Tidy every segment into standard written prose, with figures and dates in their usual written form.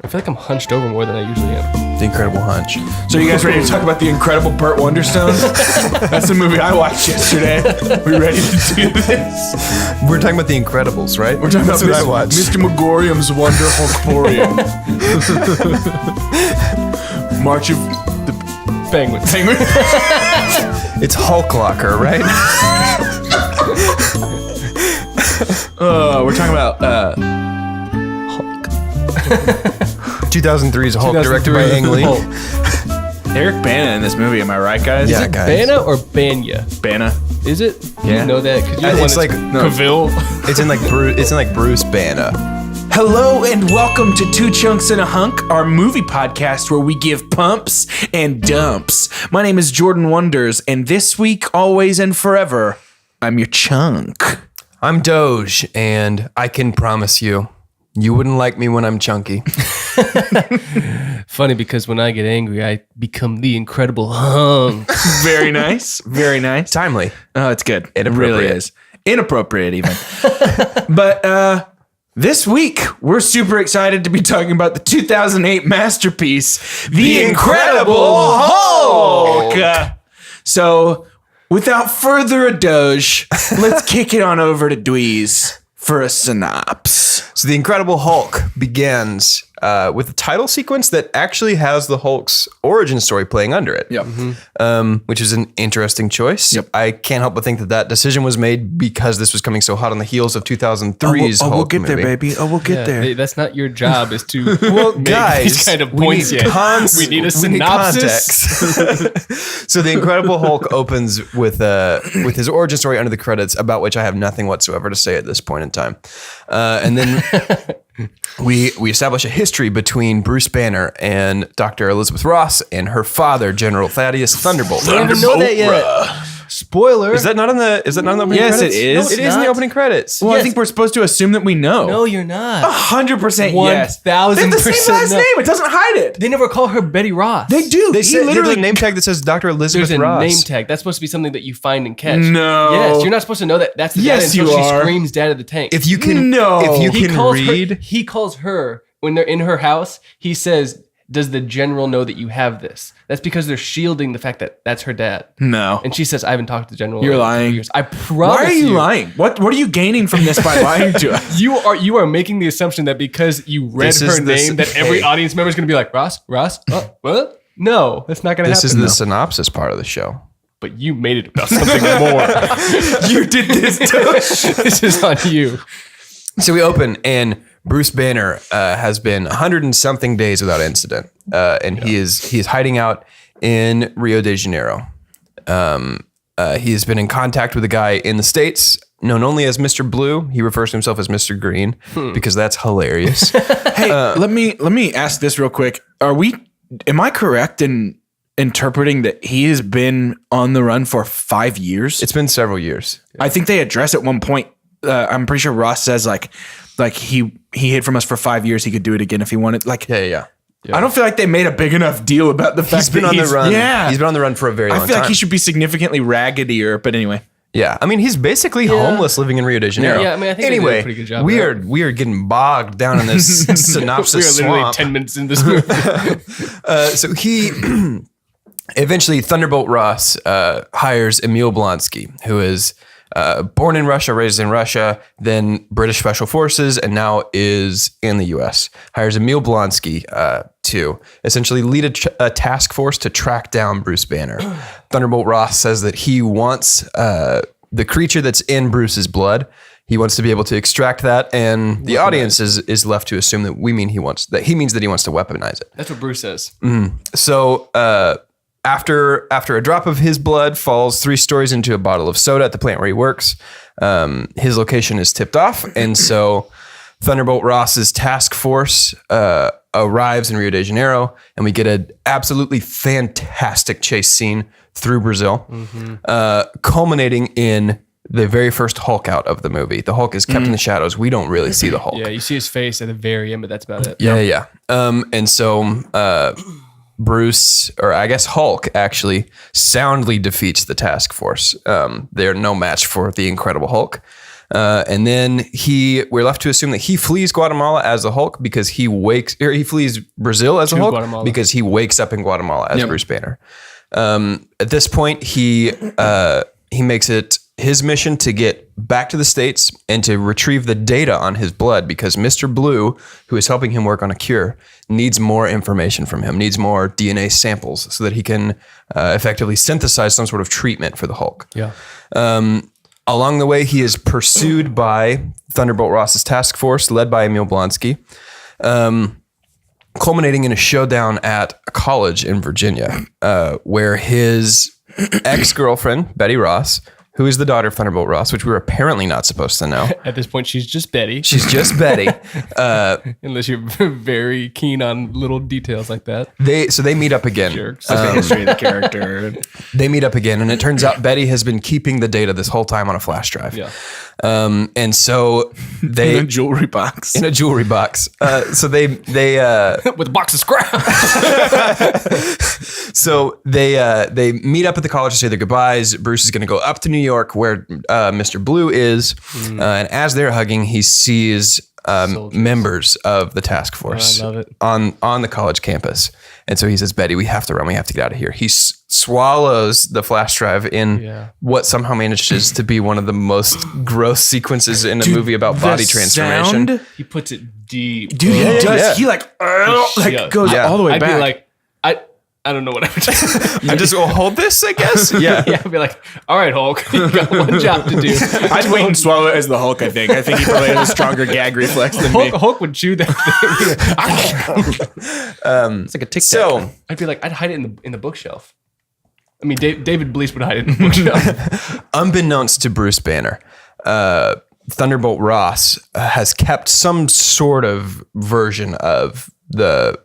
I feel like I'm hunched over more than I usually am. The Incredible Hunch. So you guys ready to talk about The Incredible Burt Wonderstone? That's the movie I watched yesterday. We ready to do this? We're talking about The Incredibles, right? We're talking That's about what I watched. Mr. Megorium's Wonder Hulkporium. March of the Penguin. It's Hulk Locker, right? we're talking about 2003's Hulk, directed by Ang Lee. Eric Bana in this movie. Am I right, guys? Yeah, Is it guys. Bana or Banya? Bana. Is it? Yeah. You know that? Because you're the one It's that's like Cavill. It's in like Bruce Banner. Hello and welcome to Two Chunks and a Hunk, our movie podcast where we give pumps and dumps. My name is Jordan Wonders, and this week, always and forever, I'm your chunk. I'm Doge, and I can promise you, you wouldn't like me when I'm chunky. Funny because when I get angry, I become the Incredible Hunk. Very nice. Very nice. Timely. Oh, it's good. It Inappropriate. really is. Inappropriate, even. But this week, we're super excited to be talking about the 2008 masterpiece, The Incredible Hulk. So, without further ado, let's kick it on over to Dweez for a synopsis. So The Incredible Hulk begins with a title sequence that actually has the Hulk's origin story playing under it. Yep. Which is an interesting choice. Yep. I can't help but think that decision was made because this was coming so hot on the heels of 2003's Hulk we'll get movie. there, baby. Oh, we'll get there. That's not your job, is to make Guys, these kind of we points need yet. We need a synopsis. context. So The Incredible Hulk opens with his origin story under the credits, about which I have nothing whatsoever to say at this point in time. And then we establish a history between Bruce Banner and Dr. Elizabeth Ross and her father, General Thaddeus Thunderbolt. I don't even know that yet. Spoiler. Is that not on the opening Yes, credits? it is. No, It it's is in the not. opening credits. Well, I Yes. think we're supposed to assume that we know. No, you're not. 100% yes. 1000% They have the same last no. name. It doesn't hide it. They never call her Betty Ross. They do. They He say literally there's a name tag that says Dr. Elizabeth There's a Ross. name tag. That's supposed to be something that you find and catch. No. Yes, you're not supposed to know that. That's the Yes, dad until you she are. screams "Dad of the tank." If you can, No. if you he can calls read, her, he calls her when they're in her house. He says, "Does the general know that you have this?" That's because they're shielding the fact that that's her dad. No. And she says, "I haven't talked to the general." You're in 2 lying. years." I promise. Why are you lying? What are you gaining from this by lying to us? You are making the assumption that because you read This is her the- name, that every hey. audience member is going to be like, Ross, what? No, that's not going to this happen. is the synopsis part of the show. But you made it about something more. You did this to This is on you. So we open, and Bruce Banner has been 100 and something days without incident, and he is hiding out in Rio de Janeiro. He has been in contact with a guy in the States known only as Mr. Blue. He refers to himself as Mr. Green because that's hilarious. Hey, let me ask this real quick. Am I correct in interpreting that he has been on the run for 5 years? It's been several years. I think they address at one point. I'm pretty sure Ross says like he hid from us for 5 years. He could do it again if he wanted. Like, Yeah. I don't feel like they made a big enough deal about the fact He's been that on the run. Yeah, He's been on the run for a very long I feel time. like he should be significantly raggedier. But anyway, Yeah, I mean, he's basically homeless living in Rio de Janeiro. Yeah, I mean, I think they did a anyway, pretty good job we of are getting bogged down in this synopsis We are literally swamp. 10 minutes in this movie. So he eventually Thunderbolt Ross hires Emil Blonsky, who is born in Russia, raised in Russia, then British Special Forces, and now is in the U.S. Hires Emil Blonsky to essentially lead a task force to track down Bruce Banner. Thunderbolt Ross says that he wants the creature that's in Bruce's blood. He wants to be able to extract that, and the audience is left to assume that he means that he wants to weaponize it. That's what Bruce says. So after a drop of his blood falls 3 stories into a bottle of soda at the plant where he works, his location is tipped off, and so Thunderbolt Ross's task force arrives in Rio de Janeiro, and we get an absolutely fantastic chase scene through Brazil, culminating in the very first Hulk out of the movie. The Hulk is kept in the shadows. We don't really see the Hulk. Yeah, you see his face at the very end, but that's about it. Yeah. And so Bruce, or I guess Hulk, actually soundly defeats the task force. They're no match for the Incredible Hulk. And then we're left to assume that he flees Guatemala as the Hulk because he flees Brazil as the Hulk Guatemala. because he wakes up in Guatemala as Bruce Banner. At this point, he makes it his mission to get back to the States and to retrieve the data on his blood because Mr. Blue, who is helping him work on a cure, needs more information from him, needs more DNA samples so that he can effectively synthesize some sort of treatment for the Hulk. Yeah. Along the way, he is pursued by Thunderbolt Ross's task force led by Emil Blonsky, culminating in a showdown at a college in Virginia where his ex-girlfriend, Betty Ross, who is the daughter of Thunderbolt Ross, which we were apparently not supposed to know. At this point, she's just Betty. She's just Betty. Unless you're very keen on little details like that. They meet up again. Jerks. The history of the character. They meet up again, and it turns out Betty has been keeping the data this whole time on a flash drive. Yeah. And so they In a jewelry box. in a jewelry box. So they With a box of scraps. So they meet up at the college to say their goodbyes. Bruce is going to go up to New York where Mr. Blue is. And as they're hugging, he sees members of the task force I love it. on the college campus. And so he says, Betty, we have to run. We have to get out of here. He swallows the flash drive in what somehow manages to be one of the most gross sequences in a movie about body transformation. Sound? He puts it deep. Dude, he does. yeah. He goes Yeah. all the way I'd back. be like, I don't know what I would do. I just will hold this, I guess. Yeah. Yeah, I'd be like, all right, Hulk, you got one job to do. I'd wait and swallow it as the Hulk, I think. I think he probably has a stronger gag reflex than me. Hulk would chew that thing. It's like a tic-tac. So I'd be like, I'd hide it in the bookshelf. I mean, David Blease would hide it in the bookshelf. unbeknownst to Bruce Banner, Thunderbolt Ross has kept some sort of version of the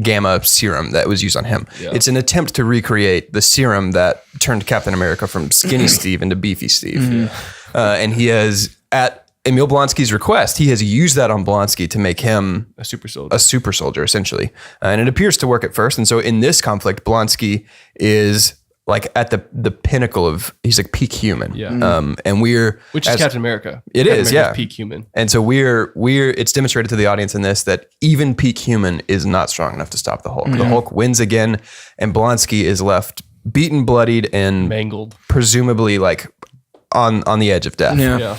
gamma serum that was used on him. Yeah. It's an attempt to recreate the serum that turned Captain America from Skinny Steve into Beefy Steve. And he has, at Emil Blonsky's request, he has used that on Blonsky to make him A super soldier. a super soldier, essentially. And it appears to work at first. And so in this conflict, Blonsky is like at the pinnacle of, he's like peak human. Yeah. And Which is Captain America. It Captain is, America's yeah. peak human. And so it's demonstrated to the audience in this that even peak human is not strong enough to stop the Hulk. The Hulk wins again, and Blonsky is left beaten, bloodied, and Mangled. presumably like on the edge of death. Yeah.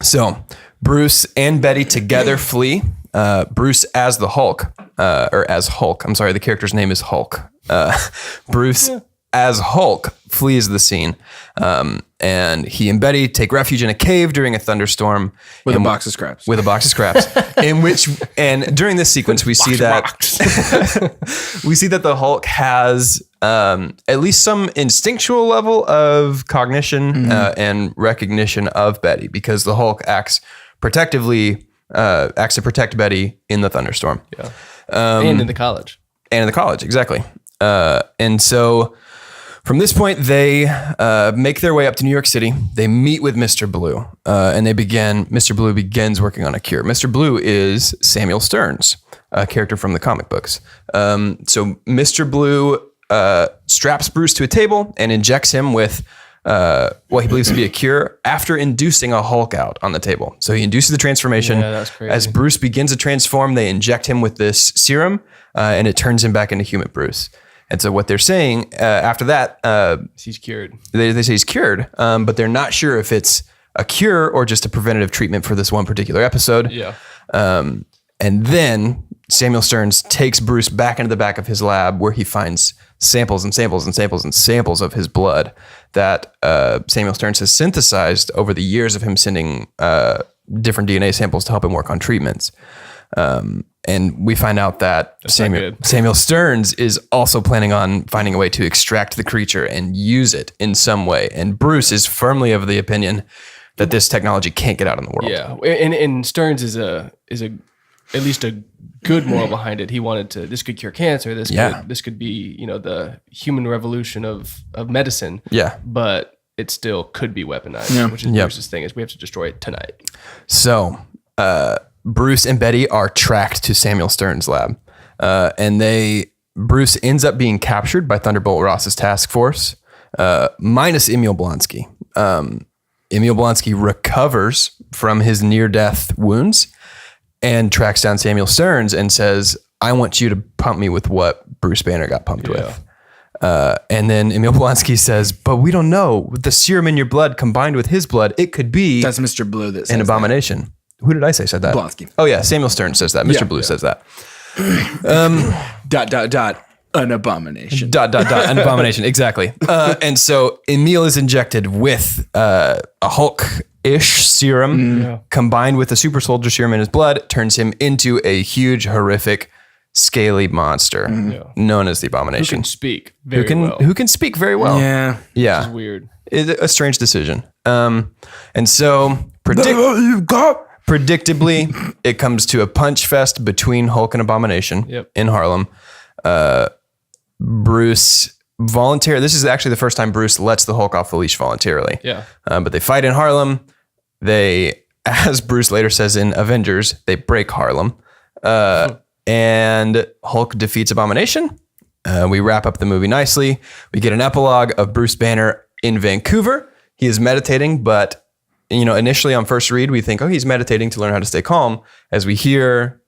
So Bruce and Betty together flee. Bruce as the Hulk, or as Hulk. I'm sorry, the character's name is Hulk. Bruce as Hulk flees the scene. And he and Betty take refuge in a cave during a thunderstorm. With a box of scraps. With a box of scraps. And during this sequence, we see that we see that the Hulk has at least some instinctual level of cognition and recognition of Betty, because the Hulk acts to protect Betty in the thunderstorm. Yeah. And in the college. And in the college, exactly. And so from this point, they make their way up to New York City. They meet with Mr. Blue, and Mr. Blue begins working on a cure. Mr. Blue is Samuel Stearns, a character from the comic books. So Mr. Blue straps Bruce to a table and injects him with what he believes to be a cure after inducing a Hulk out on the table. So he induces the transformation. Yeah, that's crazy. As Bruce begins to transform, they inject him with this serum, and it turns him back into human Bruce. And so what they're saying after that, He's cured. they say he's cured, but they're not sure if it's a cure or just a preventative treatment for this one particular episode. Yeah. And then Samuel Stearns takes Bruce back into the back of his lab, where he finds samples and samples and samples and samples of his blood that Samuel Stearns has synthesized over the years of him sending different DNA samples to help him work on treatments. And we find out that Samuel Stearns is also planning on finding a way to extract the creature and use it in some way. And Bruce is firmly of the opinion that this technology can't get out in the world. Yeah. And Stearns is at least a good moral behind it. He wanted to, this could cure cancer. This could be, the human revolution of medicine. Yeah. But it still could be weaponized, which is Bruce's thing, is we have to destroy it tonight. So, Bruce and Betty are tracked to Samuel Stearns' lab, and Bruce ends up being captured by Thunderbolt Ross's task force, minus Emil Blonsky. Emil Blonsky recovers from his near-death wounds and tracks down Samuel Stearns and says, I want you to pump me with what Bruce Banner got pumped with. And then Emil Blonsky says, but we don't know. With the serum in your blood combined with his blood, it could be That's Mr. Blue that says an abomination. That. Who did I say said that? Blonsky. Oh, yeah. Samuel Stearns says that. Mr. Blue says that. An abomination. An abomination. Exactly. And so Emil is injected with a Hulk-ish serum combined with the super soldier serum in his blood, turns him into a huge, horrific, scaly monster known as the abomination. Who can speak very well. Who can speak very well. Yeah. Yeah. Which is weird. It's a strange decision. And so predictably, it comes to a punch fest between Hulk and Abomination in Harlem. Bruce voluntarily. This is actually the first time Bruce lets the Hulk off the leash voluntarily. Yeah. But they fight in Harlem. They, as Bruce later says in Avengers, they break Harlem. And Hulk defeats Abomination. We wrap up the movie nicely. We get an epilogue of Bruce Banner in Vancouver. He is meditating, but initially on first read, we think, he's meditating to learn how to stay calm. As we hear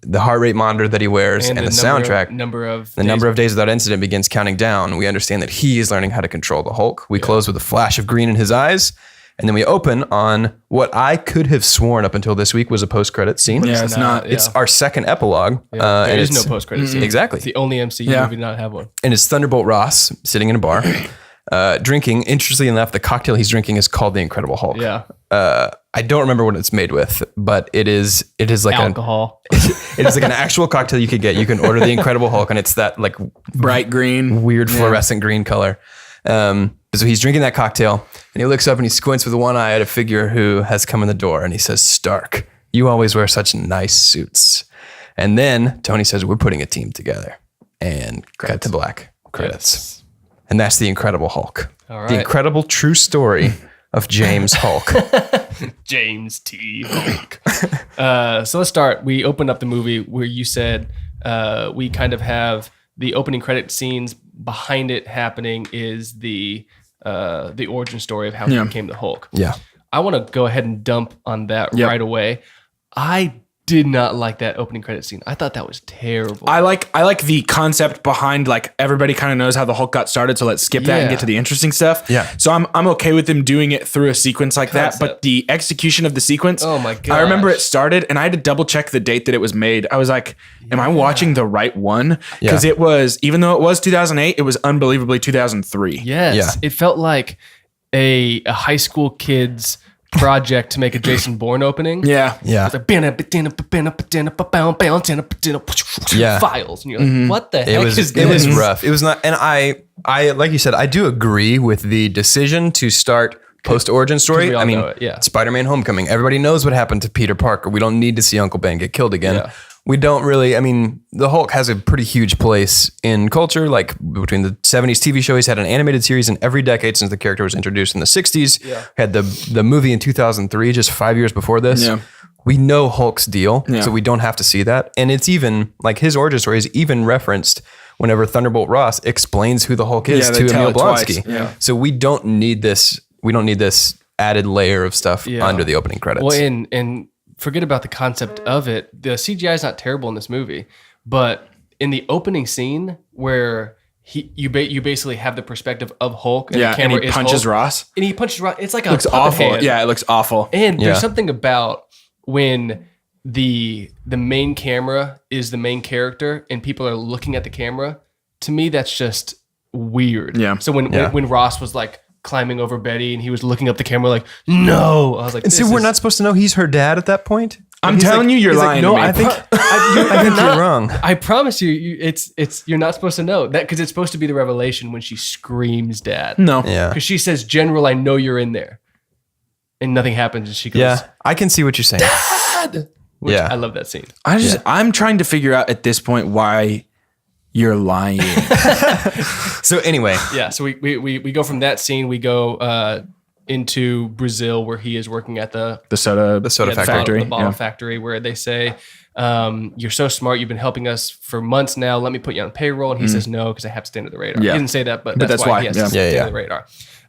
the heart rate monitor that he wears and the soundtrack, number of days without incident begins counting down. We understand that he is learning how to control the Hulk. We close with a flash of green in his eyes. And then we open on what I could have sworn up until this week was a post-credit scene. Yeah, it's not. It's our second epilogue. There is no post-credit scene. Exactly. It's the only MCU movie to not have one. And it's Thunderbolt Ross sitting in a bar, drinking. Interestingly enough, the cocktail he's drinking is called the Incredible Hulk. Yeah. I don't remember what it's made with, but it is like alcohol. It is like an actual cocktail you could get. You can order the Incredible Hulk, and it's that like bright green, weird fluorescent green color. So he's drinking that cocktail, and he looks up and he squints with one eye at a figure who has come in the door, and he says, Stark, you always wear such nice suits. And then Tony says, we're putting a team together. And cut to black. Credits. Yes. And that's the Incredible Hulk. All right. The incredible true story of James Hulk. James T. Hulk. So let's start. We opened up the movie where you said we kind of have the opening credit scenes. Behind it happening is the origin story of how he became the Hulk. Yeah. I want to go ahead and dump on that right away. I did not like that opening credit scene. I thought that was terrible. I like the concept behind, like, everybody kind of knows how the Hulk got started, so let's skip that and get to the interesting stuff. Yeah. So I'm okay with them doing it through a sequence like that, but the execution of the sequence, oh my god! I remember it started and I had to double check the date that it was made. I was like, am I watching the right one? Because it was, even though it was 2008, it was unbelievably 2003. Yes. Yeah. It felt like a high school kid's project to make a Jason Bourne opening. Yeah. It's like files. And you're like, what the heck is this? It was rough. It was not, and I like you said, I do agree with the decision to start post-origin story. I mean, Spider-Man Homecoming. Everybody knows what happened to Peter Parker. We don't need to see Uncle Ben get killed again. Yeah. We don't really, I mean, the Hulk has a pretty huge place in culture. Like between the 70s TV show, he's had an animated series in every decade since the character was introduced in the 60s. Yeah. Had the movie in 2003, just 5 years before this. Yeah. We know Hulk's deal, so we don't have to see that. And it's even, like, his origin story is even referenced whenever Thunderbolt Ross explains who the Hulk is to Emil Blonsky. Yeah. So we don't need this. We don't need this added layer of stuff under the opening credits. Well, and forget about the concept of it. The CGI is not terrible in this movie, but in the opening scene where you basically have the perspective of Hulk and the camera and he punches Hulk, Ross. And he punches Ross. It's like a looks awful. hand. Yeah, it looks awful. And there's something about when the main camera is the main character and people are looking at the camera. To me, that's just weird. Yeah. So when Ross was like climbing over Betty and he was looking up the camera like, no. I was like, and so we're not supposed to know he's her dad at that point? I'm telling you, you're lying. Like, no, to me. I think you're wrong. I promise you, it's you're not supposed to know that because it's supposed to be the revelation when she screams dad. No. Yeah. Because she says, General, I know you're in there. And nothing happens. And she goes, yeah, I can see what you're saying. Dad! I love that scene. I'm trying to figure out at this point why you're lying. So anyway. Yeah. So we go from that scene. We go into Brazil where he is working at the soda factory. The bottle factory where they say, you're so smart. You've been helping us for months now. Let me put you on payroll. And he says no, because I have to stay under the radar. Yeah. He didn't say that, but that's why he has to stay under the radar.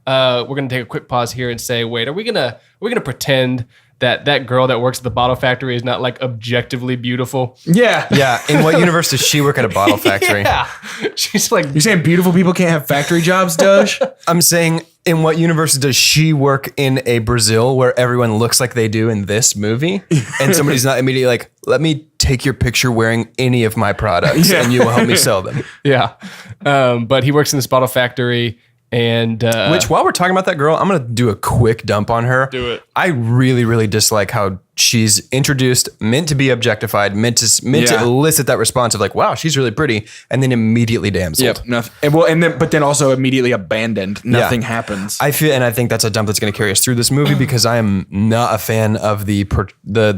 We're going to take a quick pause here and say, wait, are we going to pretend that girl that works at the bottle factory is not like objectively beautiful? Yeah. Yeah. In what universe does she work at a bottle factory? Yeah. She's like, You're saying beautiful people can't have factory jobs, Doge? I'm saying, in what universe does she work in a Brazil where everyone looks like they do in this movie? And somebody's not immediately like, let me take your picture wearing any of my products and you will help me sell them. yeah. But he works in this bottle factory. And which, while we're talking about that girl, I'm going to do a quick dump on her. Do it. I really, really dislike how she's introduced, meant to be objectified, meant to elicit that response of like, wow, she's really pretty, and then immediately damseled. Yep. Nothing. But then also immediately abandoned. Nothing happens. I think that's a dump that's going to carry us through this movie because I am not a fan of the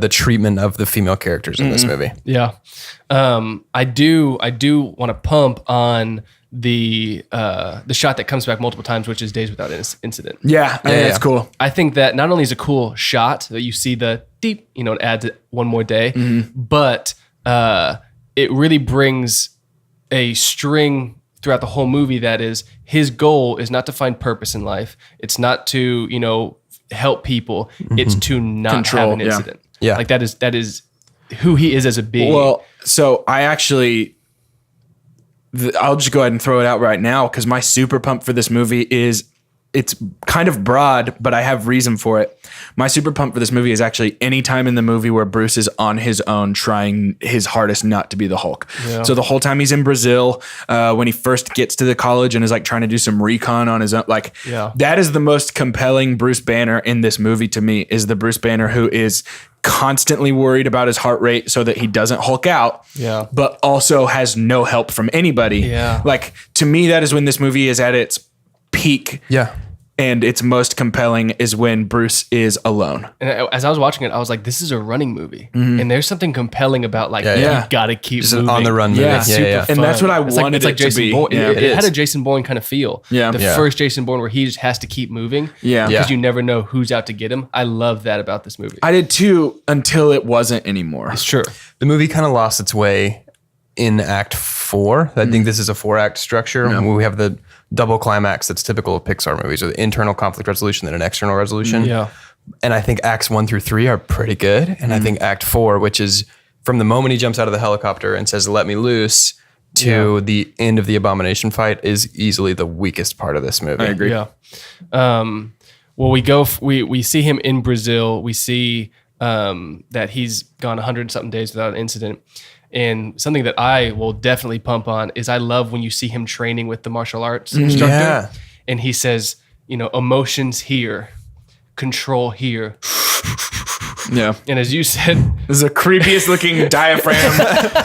treatment of the female characters in this movie. Yeah. I do want to pump on the shot that comes back multiple times, which is Days Without Incident. Yeah, that's cool. I think that not only is a cool shot that you see the deep, it adds one more day, but it really brings a string throughout the whole movie that is his goal is not to find purpose in life. It's not to, help people. It's to not have an incident. Yeah. Like that is who he is as a being. Well, so I actually... I'll just go ahead and throw it out right now because my super pump for this movie it's kind of broad, but I have reason for it. My super pump for this movie is actually any time in the movie where Bruce is on his own trying his hardest not to be the Hulk. Yeah. So the whole time he's in Brazil, when he first gets to the college and is like trying to do some recon on his own, that is the most compelling Bruce Banner in this movie to me, is the Bruce Banner who is constantly worried about his heart rate so that he doesn't Hulk out, but also has no help from anybody. Yeah. Like, to me, that is when this movie is at its peak. Yeah. And its most compelling is when Bruce is alone. And as I was watching it, I was like, this is a running movie. And there's something compelling about you got to keep just moving. an on the run movie. Yeah, super fun. And that's what I wanted it Jason to be. Bourne. Yeah, it had a Jason Bourne kind of feel. Yeah. The first Jason Bourne where he just has to keep moving. Yeah. Because you never know who's out to get him. I love that about this movie. I did too, until it wasn't anymore. It's true. The movie kind of lost its way in Act 4. I think this is a 4-act structure. We have the double climax that's typical of Pixar movies, with internal conflict resolution and an external resolution. Yeah. And I think Acts 1 through 3 are pretty good. And I think Act 4, which is from the moment he jumps out of the helicopter and says, let me loose, to the end of the Abomination fight, is easily the weakest part of this movie. I agree. Yeah. Well, we see him in Brazil. We see that he's gone 100-something days without an incident. And something that I will definitely pump on is I love when you see him training with the martial arts instructor. Yeah. And he says, emotions here, control here. Yeah. And as you said, This is the creepiest looking diaphragm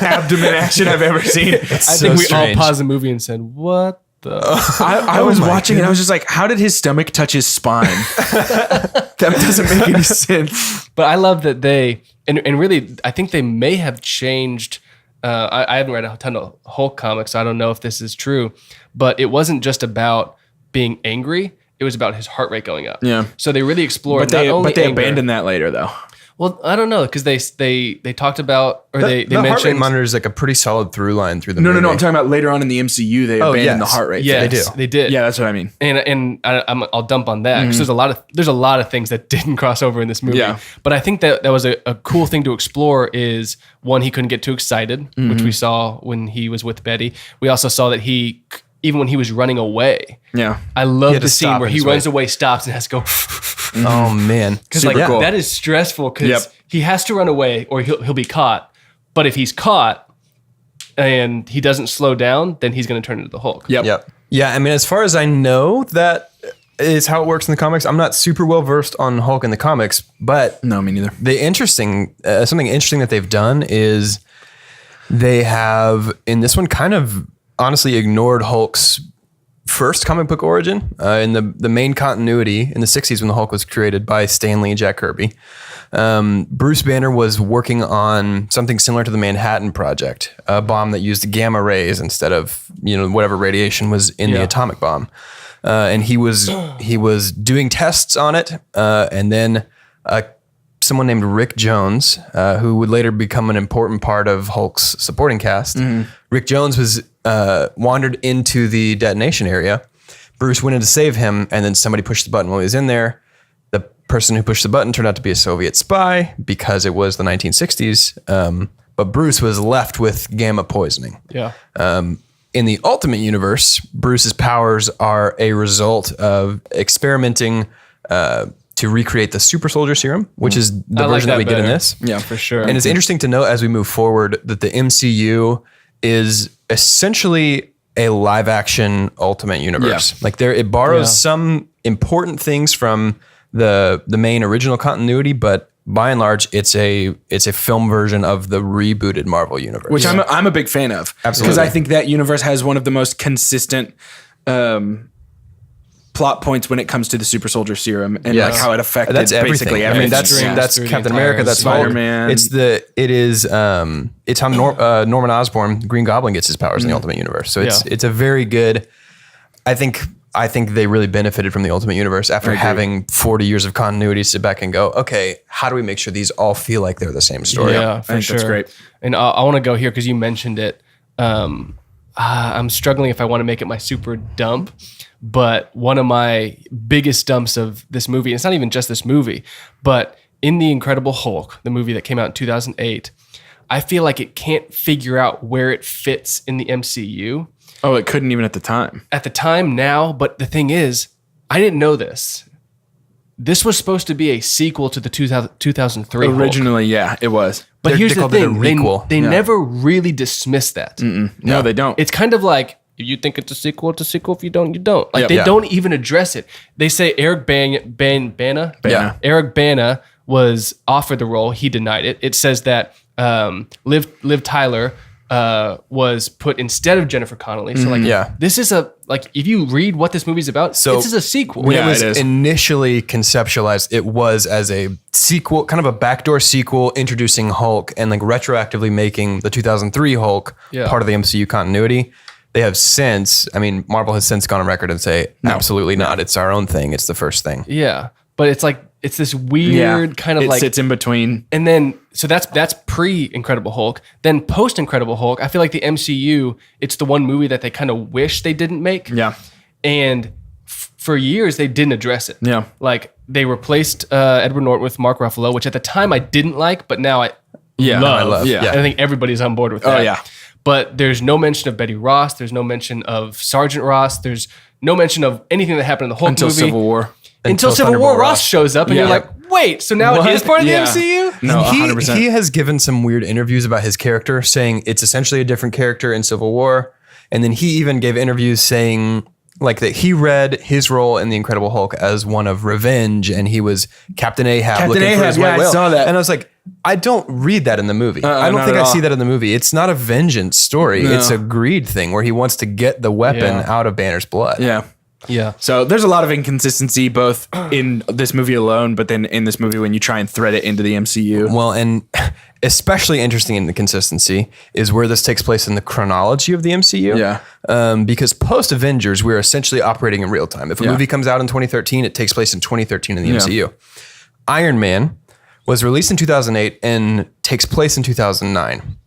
abdomen action I've ever seen. I think we all paused the movie and said, what the? I was watching and I was just like, how did his stomach touch his spine? That doesn't make any sense. But I love that they, and really, I think they may have changed. I haven't read a ton of Hulk comics, so I don't know if this is true, but it wasn't just about being angry. It was about his heart rate going up. Yeah. So they really explored But they abandoned that later, though. Well, I don't know, because they talked about, or they the heart rate mentioned. monitor is like a pretty solid through line through the movie. No. I'm talking about later on in the MCU, they abandoned the heart rate. Yeah, they do. They did. Yeah, that's what I mean. And I'll dump on that because there's a lot of things that didn't cross over in this movie. Yeah. But I think that was a cool thing to explore. Is one, he couldn't get too excited, which we saw when he was with Betty. We also saw that he, even when he was running away. Yeah. I love had the to scene stop where in he his runs way. away, stops, and has to go. Oh man, Because Super cool. that is stressful because he has to run away or he'll be caught. But if he's caught and he doesn't slow down, then he's going to turn into the Hulk. Yep. Yeah, I mean, as far as I know, that is how it works in the comics. I'm not super well versed on Hulk in the comics, but No, me neither. something interesting that they've done is they have in this one kind of honestly ignored Hulk's first comic book origin in the main continuity in the 60s when the Hulk was created by Stan Lee and Jack Kirby. Bruce Banner was working on something similar to the Manhattan Project, a bomb that used gamma rays instead of whatever radiation was in the atomic bomb. and he was doing tests on it, and then someone named Rick Jones, who would later become an important part of Hulk's supporting cast. Rick Jones was wandered into the detonation area. Bruce went in to save him, and then somebody pushed the button while he was in there. The person who pushed the button turned out to be a Soviet spy because it was the 1960s. But Bruce was left with gamma poisoning. Yeah. In the Ultimate Universe, Bruce's powers are a result of experimenting to recreate the super soldier serum, which is the version that we get in this. Yeah, for sure. And it's interesting to note as we move forward that the MCU is essentially a live action Ultimate Universe. Yeah. Like it borrows some important things from the main original continuity, but by and large, it's a film version of the rebooted Marvel universe, which I'm a big fan of. Absolutely, because I think that universe has one of the most consistent plot points when it comes to the super soldier serum and like how it affected basically everything. I mean, that's Captain America, that's Spider-Man. It's how Norman Osborn, Green Goblin, gets his powers in the Ultimate Universe. So it's a very good. I think they really benefited from the Ultimate Universe after having 40 years of continuity to sit back and go, okay, how do we make sure these all feel like they're the same story? Yeah, for sure. That's great. And I want to go here because you mentioned it. I'm struggling if I want to make it my super dump, but one of my biggest dumps of this movie, it's not even just this movie, but in The Incredible Hulk, the movie that came out in 2008, I feel like it can't figure out where it fits in the MCU. Oh, it couldn't even at the time. At the time now, but the thing is, I didn't know this. This was supposed to be a sequel to the 2003 Originally, Hulk. yeah, it was. But here's the thing, they Yeah. never really dismiss that. No, they don't. It's kind of like, if you think it's a sequel, it's a sequel. If you don't, you don't. Like they don't even address it. They say Eric Bana. Yeah. Eric Bana was offered the role. He denied it. It says that Liv Tyler was put instead of Jennifer Connelly. So this is if you read what this movie's about, this is a sequel. When it was initially conceptualized, it was as a sequel, kind of a backdoor sequel introducing Hulk and like retroactively making the 2003 Hulk part of the MCU continuity. They have since, Marvel has since gone on record and say, absolutely not. It's our own thing. It's the first thing. Yeah. But it's like, it's this weird kind of it sits in between. And then, so that's pre-Incredible Hulk. Then post-Incredible Hulk, I feel like the MCU, it's the one movie that they kind of wish they didn't make. Yeah. And for years, they didn't address it. Yeah. Like, they replaced Edward Norton with Mark Ruffalo, which at the time I didn't like, but now I love. Yeah. And I think everybody's on board with that. Oh, yeah. But there's no mention of Betty Ross. There's no mention of Sergeant Ross. There's no mention of anything that happened in the Hulk Until movie. Civil War. Until Civil War, Ross shows up, and you're like, wait, so now it is part of the MCU? No, 100%. He has given some weird interviews about his character, saying it's essentially a different character in Civil War. And then he even gave interviews saying like that he read his role in The Incredible Hulk as one of revenge, and he was Captain Ahab looking for his white whale. I saw that. And I was like, I don't read that in the movie. I don't not think at I all. see that in the movie. It's not a vengeance story. No. It's a greed thing where he wants to get the weapon out of Banner's blood. Yeah. Yeah. So there's a lot of inconsistency both in this movie alone, but then in this movie when you try and thread it into the MCU. Well, and especially interesting in the consistency is where this takes place in the chronology of the MCU. Yeah. Because post Avengers, we're essentially operating in real time. If a movie comes out in 2013, it takes place in 2013 in the MCU. Iron Man was released in 2008 and takes place in 2009.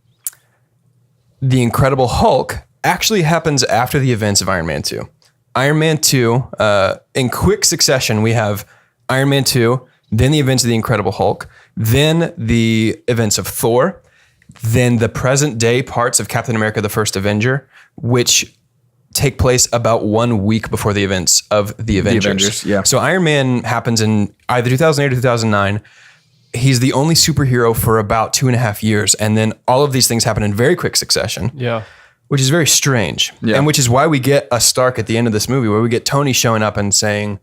The Incredible Hulk actually happens after the events of Iron Man 2. Iron Man 2, in quick succession, we have Iron Man 2, then the events of the Incredible Hulk, then the events of Thor, then the present day parts of Captain America, the First Avenger, which take place about 1 week before the events of the Avengers. So Iron Man happens in either 2008 or 2009. He's the only superhero for about 2.5 years. And then all of these things happen in very quick succession. Yeah. Which is very strange. And which is why we get a Stark at the end of this movie where we get Tony showing up and saying,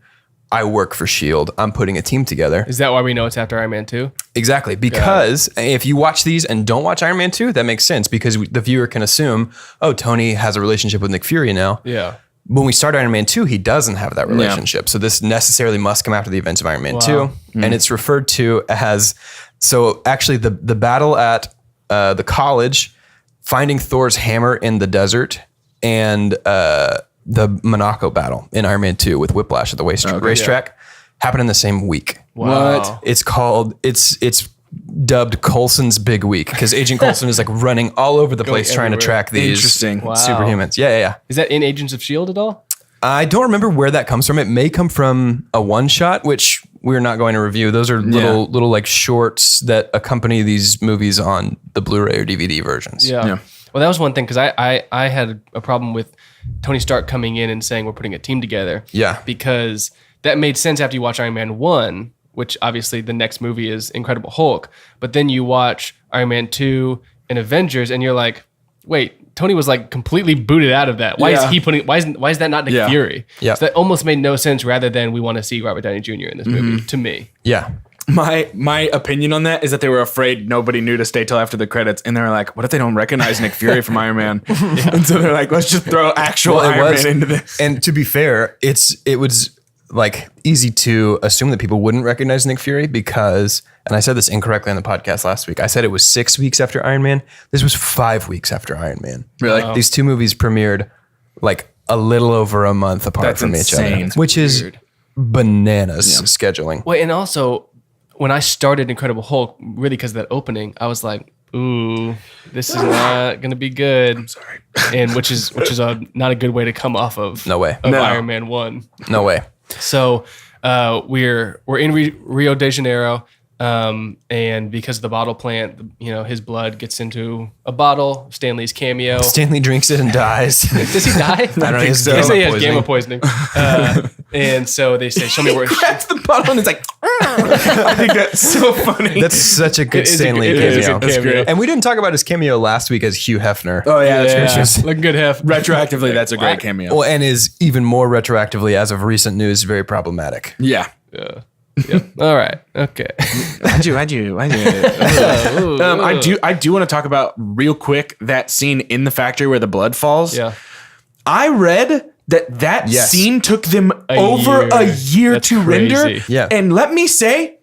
I work for S.H.I.E.L.D. I'm putting a team together. Is that why we know it's after Iron Man 2? Exactly. Because if you watch these and don't watch Iron Man 2, that makes sense because the viewer can assume, oh, Tony has a relationship with Nick Fury now. Yeah. When we start Iron Man 2, he doesn't have that relationship. So this necessarily must come after the events of Iron Man 2. And it's referred to as, so actually the battle at the college, finding Thor's hammer in the desert and the Monaco battle in Iron Man 2 with Whiplash at the racetrack happened in the same week. Wow. What? It's called, it's dubbed Coulson's Big Week because Agent Coulson is like running all over the place trying to everywhere. track these Interesting. Wow. superhumans. Yeah. Is that in Agents of S.H.I.E.L.D. at all? I don't remember where that comes from. It may come from a one shot, which we're not going to review. Those are little like shorts that accompany these movies on the Blu-ray or DVD versions. Yeah. Well, that was one thing because I had a problem with Tony Stark coming in and saying we're putting a team together. Yeah. Because that made sense after you watch Iron Man 1, which obviously the next movie is Incredible Hulk. But then you watch Iron Man 2 and Avengers and you're like, wait, Tony was like completely booted out of that. Why is he putting? Why is that not Nick Fury? Yeah. So that almost made no sense. Rather than we want to see Robert Downey Jr. in this movie. To me, Yeah. My opinion on that is that they were afraid nobody knew to stay till after the credits, and they were like, "What if they don't recognize Nick Fury from Iron Man?" And so they're like, "Let's just throw actual Iron Man into this." And to be fair, it was like easy to assume that people wouldn't recognize Nick Fury because, and I said this incorrectly on the podcast last week. I said it was 6 weeks after Iron Man. This was 5 weeks after Iron Man. Really? Wow. These two movies premiered like a little over a month apart from each insane. other, which is Weird. bananas scheduling. well, and also when I started Incredible Hulk, really because of that opening, I was like, ooh, this is not gonna be good. I'm sorry. And which is not a good way to come off of No way. of No. Iron Man 1. No way. So we're in Rio de Janeiro, and because of the bottle plant, his blood gets into a bottle. Stanley's cameo. Stanley drinks it and dies. Does he die? I don't know. He has They say he has gamma gamma poisoning. And so they say, "Show me where." Cracks the bottle and it's like, I think that's so funny. That's such a good It is a Stanley good- it is a cameo. good cameo. great. And we didn't talk about his cameo last week as Hugh Hefner. Oh yeah, that's Yeah, great. looking good, Hef. Retroactively, that's a great cameo. Well, and is even more retroactively, as of recent news, very problematic. Yeah. Yeah. Yep. All right. Okay. I do. I do want to talk about real quick that scene in the factory where the blood falls. Yeah. I read that Yes. scene took them A over year. a year That's to render. crazy. Yeah. And let me say,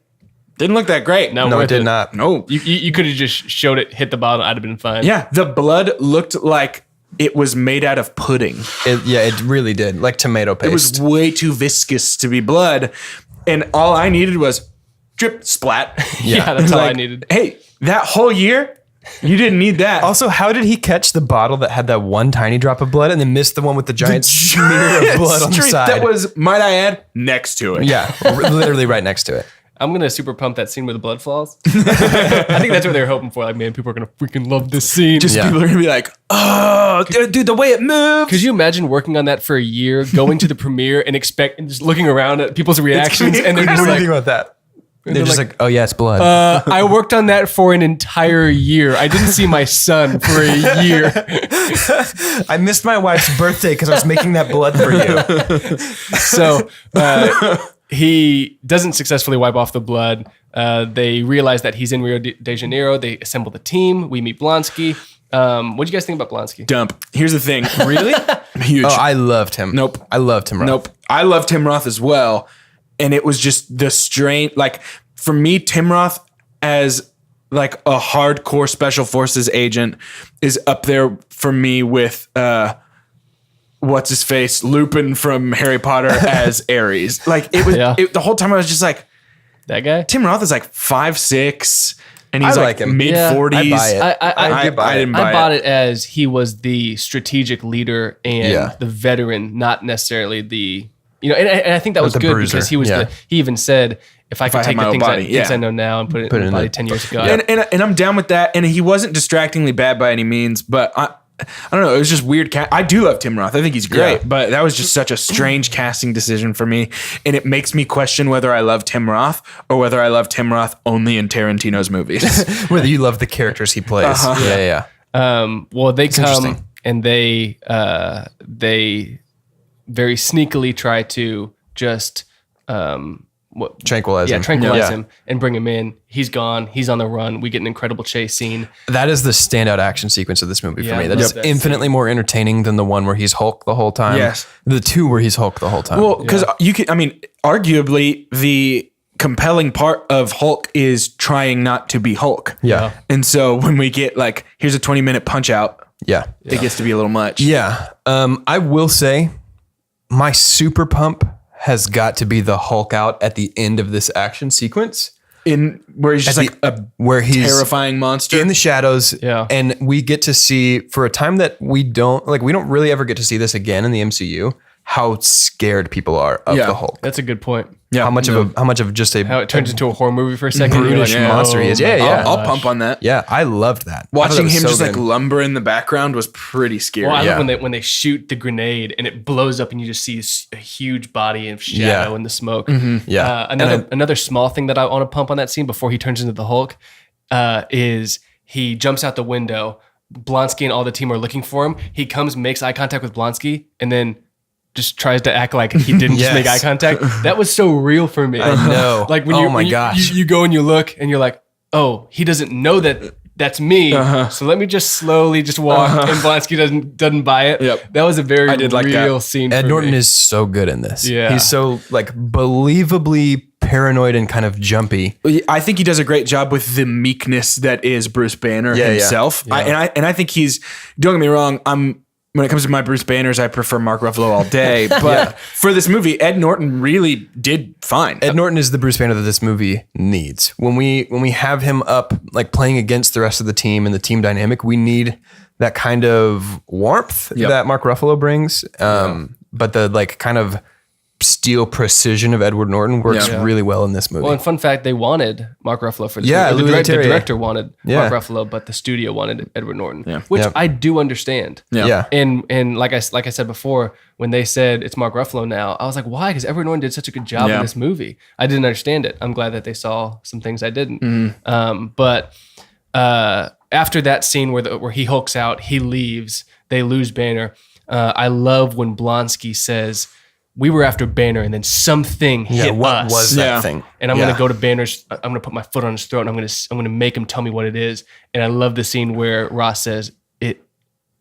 didn't look that great. No, No, worth it did not. No. You could have just showed it, hit the bottle. I'd have been fine. Yeah. The blood looked like it was made out of pudding. It really did. Like tomato paste. It was way too viscous to be blood. And all I needed was drip, splat. Yeah, that's all I Like, needed. Hey, that whole year, you didn't need that. Also, how did he catch the bottle that had that one tiny drop of blood and then miss the one with the giant smear of blood on the streak side? that was, might I add, next to it. yeah, literally right next to it. I'm gonna super pump that scene where the blood falls. I think that's what they were hoping for. Like, man, people are gonna freaking love this scene. Just Yeah. people are gonna be like, oh, dude, the way it moves. Could you imagine working on that for a year, going to the premiere and just looking around at people's reactions, and they're What just do you like, think about that? They're they're just like, like, oh yeah, it's blood. I worked on that for an entire year. I didn't see my son for a year. I missed my wife's birthday because I was making that blood for you. So he doesn't successfully wipe off the blood. They realize that he's in Rio de Janeiro. They assemble the team. We meet Blonsky. What do you guys think about Blonsky? Dump. Here's the thing. Really? Huge. Oh, I loved him. Nope. I loved him. Roth. Nope. I love Tim Roth as well. And it was just the strain. Like, for me, Tim Roth as like a hardcore special forces agent is up there for me with what's his face, Lupin from Harry Potter as Ares. Like, it was Yeah. the whole time I was just like, That guy? Tim Roth is like 5'6", and he's I like like him. mid Yeah. 40s. I buy it. I did buy it. didn't I buy bought it. it as he was the strategic leader and Yeah. the veteran, not necessarily the, and I think that was the good bruiser. because he was Yeah. he even said, if I could I had take my the own things, body, things yeah. I know now and put it in my in body the- 10 years ago. And I'm down with that. And he wasn't distractingly bad by any means, but I don't know. It was just weird. I do love Tim Roth. I think he's great, Yeah. but that was just such a strange casting decision for me. And it makes me question whether I love Tim Roth or whether I love Tim Roth only in Tarantino's movies. Whether you love the characters he plays. Yeah. Well, they come interesting. and they very sneakily try to just Tranquilize him. tranquilize Yeah. him and bring him in. He's gone. He's on the run. We get an incredible chase scene. That is the standout action sequence of this movie Yeah, for me. I That love is that infinitely more entertaining than the one where he's Hulk the whole time. Yes. The two where he's Hulk the whole time. Well, because arguably the compelling part of Hulk is trying not to be Hulk. yeah. And so when we get like, here's a 20-minute punch out, Yeah. it gets to be a little much. Yeah. I will say my super pump has got to be the Hulk out at the end of this action sequence. In where he's just where he's terrifying monster in the shadows. Yeah. And we get to see, for a time that we don't really ever get to see this again in the MCU, how scared people are of the Hulk. That's a good point. Yeah. How much of just a How it turns into a horror movie for a second. brutish You're like, monster he is. my Yeah. I'll gosh. pump on that. Yeah, I loved that. I thought Watching that was him so just like good. lumber in the background was pretty scary. Well, I Yeah. love when they shoot the grenade and it blows up and you just see a huge body of shadow Yeah. in the smoke. Yeah. Another small thing that I want to pump on that scene before he turns into the Hulk is he jumps out the window. Blonsky and all the team are looking for him. He comes, makes eye contact with Blonsky, and then just tries to act like he didn't just make eye Yes. contact. That was so real for me. I know. Like when Oh you, my when you- gosh. you go and you look and you're like, oh, he doesn't know that that's me. So let me just slowly just walk, and Blonsky doesn't buy it. Yep. That was a very I did like that. real scene. Ed for Norton me. is so good in this. Yeah. He's so like believably paranoid and kind of jumpy. I think he does a great job with the meekness that is Bruce Banner Yeah, himself. yeah. I think he's, don't get me wrong, when it comes to my Bruce Banners, I prefer Mark Ruffalo all day. But for this movie, Ed Norton really did fine. Ed Norton is the Bruce Banner that this movie needs. When we have him up like playing against the rest of the team and the team dynamic, we need that kind of warmth that Mark Ruffalo brings. But the like kind of steel precision of Edward Norton works really well in this movie. Well, and fun fact, they wanted Mark Ruffalo for this Yeah, movie. Louis The Leterrier. director wanted Yeah. Mark Ruffalo, but the studio wanted Edward Norton, which Yeah. I do understand. Yeah. And like I said before, when they said it's Mark Ruffalo now, I was like, why? Because Edward Norton did such a good job in this movie. I didn't understand it. I'm glad that they saw some things I didn't. But after that scene where he hulks out, he leaves, they lose Banner. I love when Blonsky says, we were after Banner and then something hit what us. was that thing? And I'm gonna go to Banner's. I'm gonna put my foot on his throat, and I'm gonna make him tell me what it is. And I love the scene where Ross says it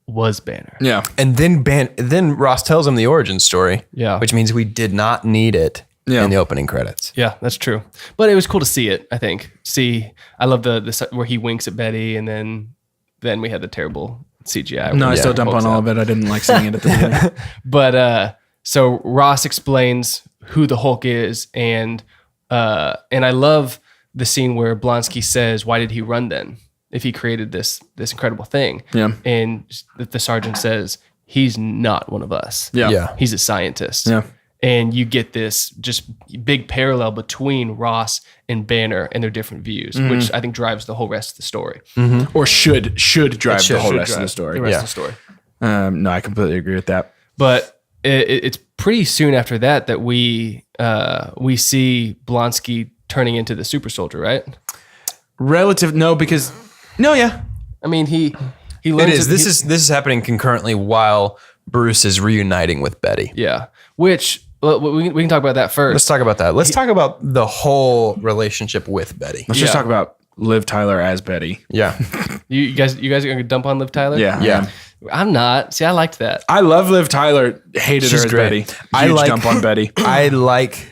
was Banner. Yeah. And then Ross tells him the origin story. Yeah. Which means we did not need it in the opening credits. Yeah, that's true. But it was cool to see it. I think. I love the where he winks at Betty, and then we had the terrible CGI. No, I where still he dump hulks on all out. of it. I didn't like seeing it at the beginning. But so Ross explains who the Hulk is, and I love the scene where Blonsky says, "Why did he run then? If he created this incredible thing?" Yeah. And the sergeant says, "He's not one of us. Yeah. He's a scientist." Yeah. And you get this just big parallel between Ross and Banner and their different views, which I think drives the whole rest of the story. Or should drive the whole Should rest of drive the story. The rest of the story. No, I completely agree with that. But it's pretty soon after that we see Blonsky turning into the super soldier, right? Yeah. I mean, he It learns is. This is happening concurrently while Bruce is reuniting with Betty. yeah. Which we can talk about that first. Let's talk about that. Let's talk about the whole relationship with Betty. Let's just talk about Liv Tyler as Betty. Yeah. You guys are gonna dump on Liv Tyler? Yeah. Yeah. I'm not. See, I liked that. I love Liv Tyler. Hated She's her as great. Betty. I Huge like- dump on Betty. I like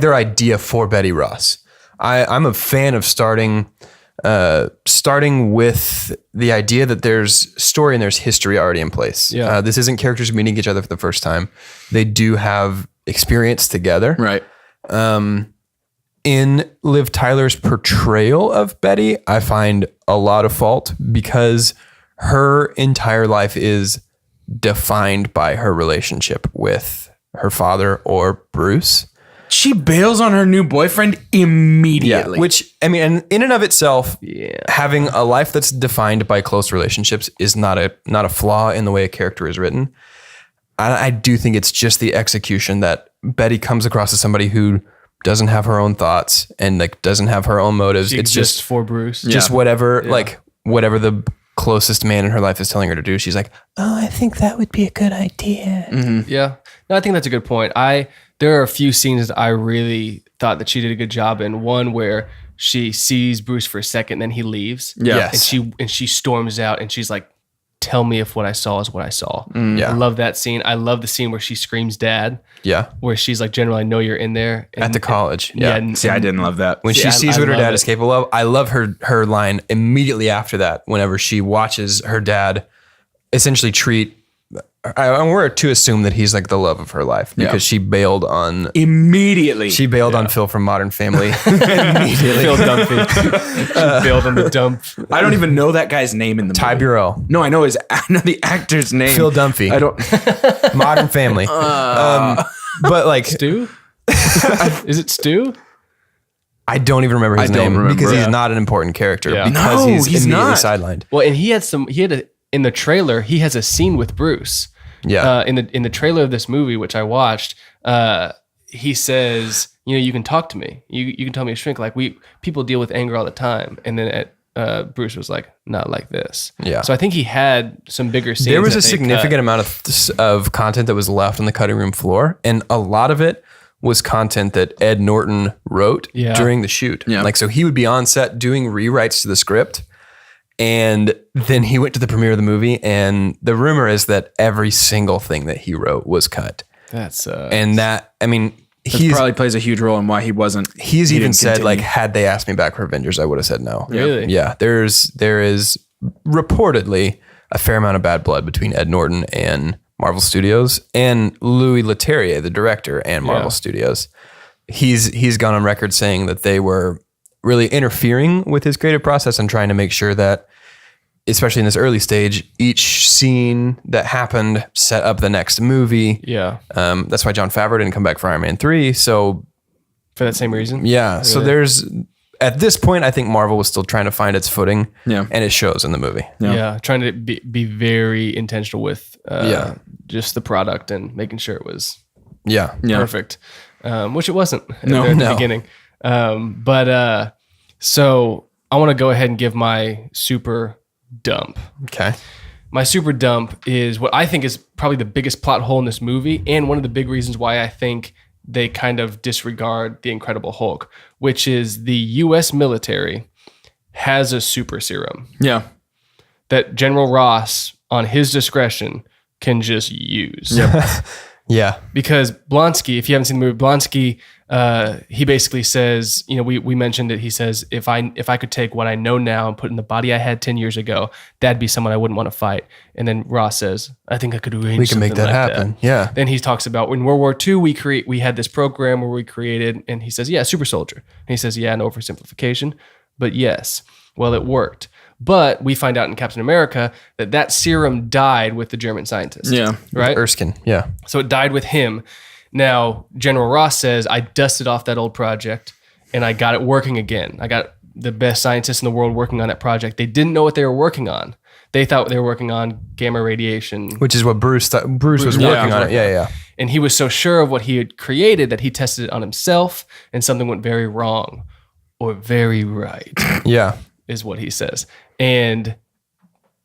their idea for Betty Ross. I'm a fan of starting with the idea that there's story and there's history already in place. Yeah. This isn't characters meeting each other for the first time. They do have experience together. Right. In Liv Tyler's portrayal of Betty, I find a lot of fault because her entire life is defined by her relationship with her father or Bruce. She bails on her new boyfriend immediately. Which, I mean, and in and of itself, having a life that's defined by close relationships is not a flaw in the way a character is written. I do think it's just the execution that Betty comes across as somebody who doesn't have her own thoughts and like doesn't have her own motives. She It's exists just for Bruce. just whatever the closest man in her life is telling her to do. She's like, oh, I think that would be a good idea. Yeah. No, I think that's a good point. There are a few scenes that I really thought that she did a good job in. One where she sees Bruce for a second, then he leaves. Yeah. Yes. And she storms out and she's like, tell me if what I saw is what I saw. Yeah. I love that scene. I love the scene where she screams dad, Yeah. where she's like, General, I know you're in there. At the college. Yeah. And, See, I didn't love that. When See, she I sees what her love dad it. is capable of, I love her line immediately after that. Whenever she watches her dad essentially treat we're to assume that he's like the love of her life because she bailed on Immediately. She bailed on Phil from Modern Family. Immediately. Phil Dunphy. She bailed on the dump. I don't even know that guy's name in the Ty movie. Burrell. No, I know the actor's name. Phil Dunphy. I don't. Modern Family. But like Stu? Is it Stu? I don't even remember his name because he's Yeah. not an important character Yeah. because No, he's he's immediately not. sidelined. Well, and in the trailer, he has a scene with Bruce. Yeah. In the trailer of this movie, which I watched, he says, you can talk to me. You can tell me to shrink. Like people deal with anger all the time. And then Bruce was like, not like this. Yeah. So I think he had some bigger scenes. There was that a they significant cut. amount of content that was left on the cutting room floor, and a lot of it was content that Ed Norton wrote during the shoot. Yeah. Like, so he would be on set doing rewrites to the script, and then he went to the premiere of the movie, and the rumor is that every single thing that he wrote was cut. That's And that, I mean, He probably plays a huge role in why he wasn't. He's even didn't said, continue. like, had they asked me back for Avengers, I would have said no. Really? Yeah. There is reportedly a fair amount of bad blood between Ed Norton and Marvel Studios and Louis Leterrier, the director, and Marvel Studios. He's gone on record saying that they were really interfering with his creative process and trying to make sure that, especially in this early stage, each scene that happened set up the next movie. Yeah. That's why Jon Favreau didn't come back for Iron Man 3. So For that same reason? yeah. Really? So there's, at this point, I think Marvel was still trying to find its footing. Yeah. And it shows in the movie. Yeah. Trying to be very intentional with just the product and making sure it was Yeah. perfect, which it wasn't at No. the beginning. So I want to go ahead and give my super dump. Okay. My super dump is what I think is probably the biggest plot hole in this movie, and one of the big reasons why I think they kind of disregard the Incredible Hulk, which is the U.S. military has a super serum Yeah. that General Ross, on his discretion, can just use. Yeah. Because Blonsky, if you haven't seen the movie, Blonsky, he basically says, we mentioned it. He says, if I could take what I know now and put in the body I had 10 years ago, that'd be someone I wouldn't want to fight. And then Ross says, I think I could arrange. We can make something that like happen. Yeah. Then he talks about in World War II, we had this program where we created, and he says, yeah, super soldier. And he says, yeah, an oversimplification, but yes. Well, it worked. But we find out in Captain America that serum died with the German scientist. Yeah. Right? Erskine. Yeah. So it died with him. Now, General Ross says, I dusted off that old project and I got it working again. I got the best scientists in the world working on that project. They didn't know what they were working on. They thought they were working on gamma radiation. Which is what Bruce was working on it. Yeah. And he was so sure of what he had created that he tested it on himself and something went very wrong or very right. Yeah. Is what he says. And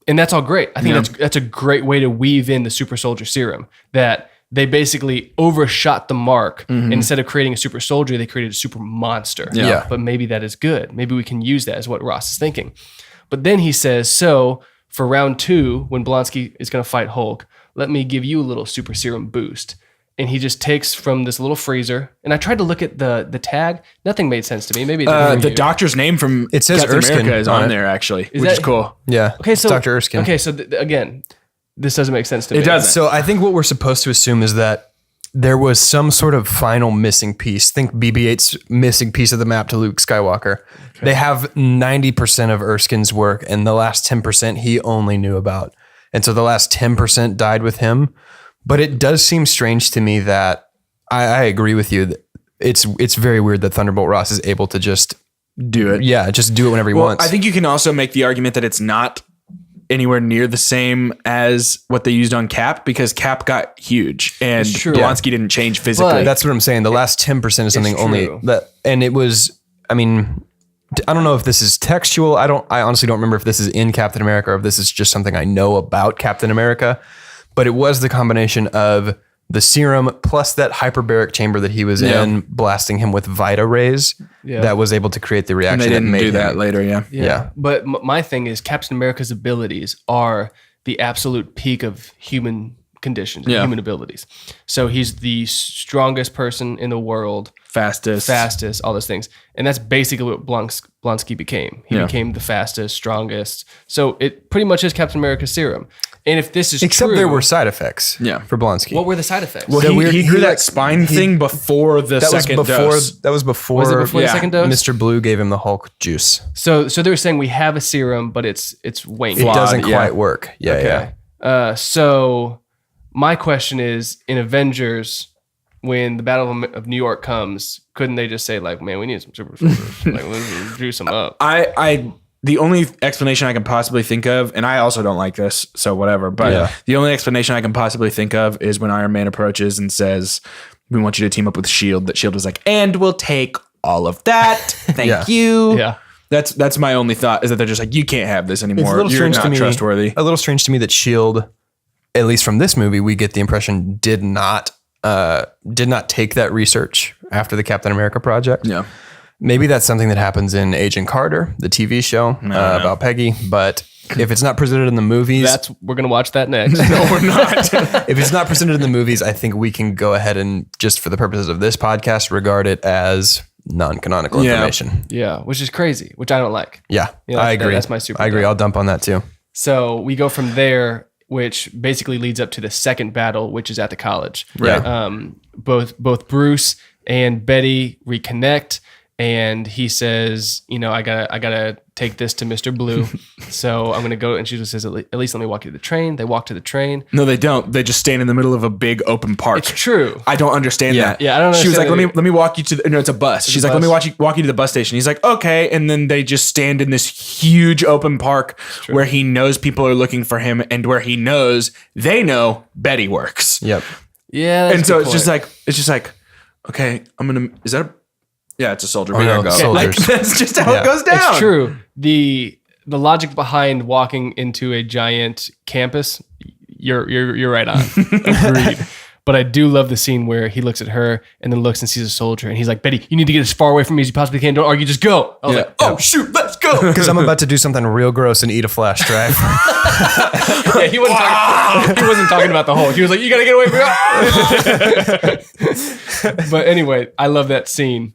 that's all great. I think that's a great way to weave in the super soldier serum, that they basically overshot the mark. And instead of creating a super soldier, they created a super monster. Yeah. But maybe that is good. Maybe we can use that as what Ross is thinking. But then he says, so for round 2, when Blonsky is going to fight Hulk, let me give you a little super serum boost. And he just takes from this little freezer. And I tried to look at the tag. Nothing made sense to me. Maybe it did for The you. doctor's name from It says Captain Erskine America is on on it. there actually, which that- is cool. Yeah. Okay, so Dr. Erskine. Okay, so again, this doesn't make sense to me. It doesn't. So I think what we're supposed to assume is that there was some sort of final missing piece. Think BB-8's missing piece of the map to Luke Skywalker. Okay. They have 90% of Erskine's work, and the last 10% he only knew about. And so the last 10% died with him. But it does seem strange to me that I agree with you. That it's very weird that Thunderbolt Ross is able to just Do it. just do it whenever he wants. I think you can also make the argument that it's not anywhere near the same as what they used on Cap, because Cap got huge and It's true. Blonsky didn't change physically. But- That's what I'm saying. The last 10% is something only true. that, and it was, I mean, I don't know if this is textual. I honestly don't remember if this is in Captain America or if this is just something I know about Captain America, but it was the combination of the serum plus that hyperbaric chamber that he was in, blasting him with Vita rays that was able to create the reaction and they that didn't made do him. that later. Yeah. Yeah. But my thing is Captain America's abilities are the absolute peak of human conditions, human abilities. So he's the strongest person in the world, Fastest, all those things. And that's basically what Blonsky became. He became the fastest, strongest. So it pretty much is Captain America's serum. And if this is Except true, there were side effects for Blonsky. what were the side effects? Well, he grew that spine thing before the second dose. That was before. Was it before the second dose? Mr. Blue gave him the Hulk juice. So they were saying we have a serum, but it's wank. It doesn't quite work. So my question is, in Avengers, when the Battle of New York comes, couldn't they just say like, man, we need some super soldiers, like let's juice them up? The only explanation I can possibly think of, and I also don't like this, so whatever, but the only explanation I can possibly think of is when Iron Man approaches and says, we want you to team up with S.H.I.E.L.D., that S.H.I.E.L.D. was like, and we'll take all of that. Thank you. Yeah. That's my only thought, is that they're just like, you can't have this anymore. You're not trustworthy. A little strange to me that S.H.I.E.L.D., at least from this movie, we get the impression did not take that research after the Captain America project. Yeah. Maybe that's something that happens in Agent Carter, the TV show about Peggy. But if it's not presented in the movies, we're gonna watch that next. No, we're not. If it's not presented in the movies, I think we can go ahead and, just for the purposes of this podcast, regard it as non-canonical information. Yeah, which is crazy, which I don't like. Yeah, I agree. That's my super. I agree. I'll dump on that too. So we go from there, which basically leads up to the second battle, which is at the college. Right. Both Bruce and Betty reconnect. And he says, I gotta take this to Mr. Blue. So I'm gonna go. And she just says, at least let me walk you to the train. They walk to the train. No, they don't. They just stand in the middle of a big open park. It's true. I don't understand that. Yeah, I don't understand. She was like, let me walk you to no, it's a bus. She's like, let me walk you to the bus station. He's like, okay. And then they just stand in this huge open park where he knows people are looking for him and where he knows they know Betty works. Yep. Yeah. And so it's just like, okay, it's a soldier. Oh, no, that's just how it goes down. It's true. The logic behind walking into a giant campus, you're right on. Agreed. But I do love the scene where he looks at her and then looks and sees a soldier and he's like, Betty, you need to get as far away from me as you possibly can. Don't argue, just go. I was like, oh shoot, let's go. Because I'm about to do something real gross and eat a flash drive. Yeah, he wasn't talking about the Hulk. He was like, you gotta get away from me. But anyway, I love that scene.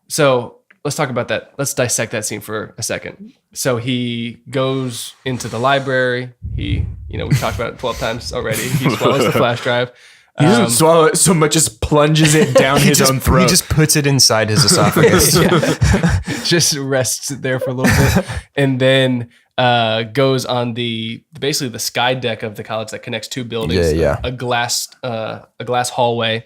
So let's talk about that. Let's dissect that scene for a second. So he goes into the library. We talked about it 12 times already. He swallows the flash drive. He doesn't swallow it so much as plunges it down his own throat. He just puts it inside his esophagus. Just rests there for a little bit. And then goes on basically the sky deck of the college that connects two buildings. A glass hallway.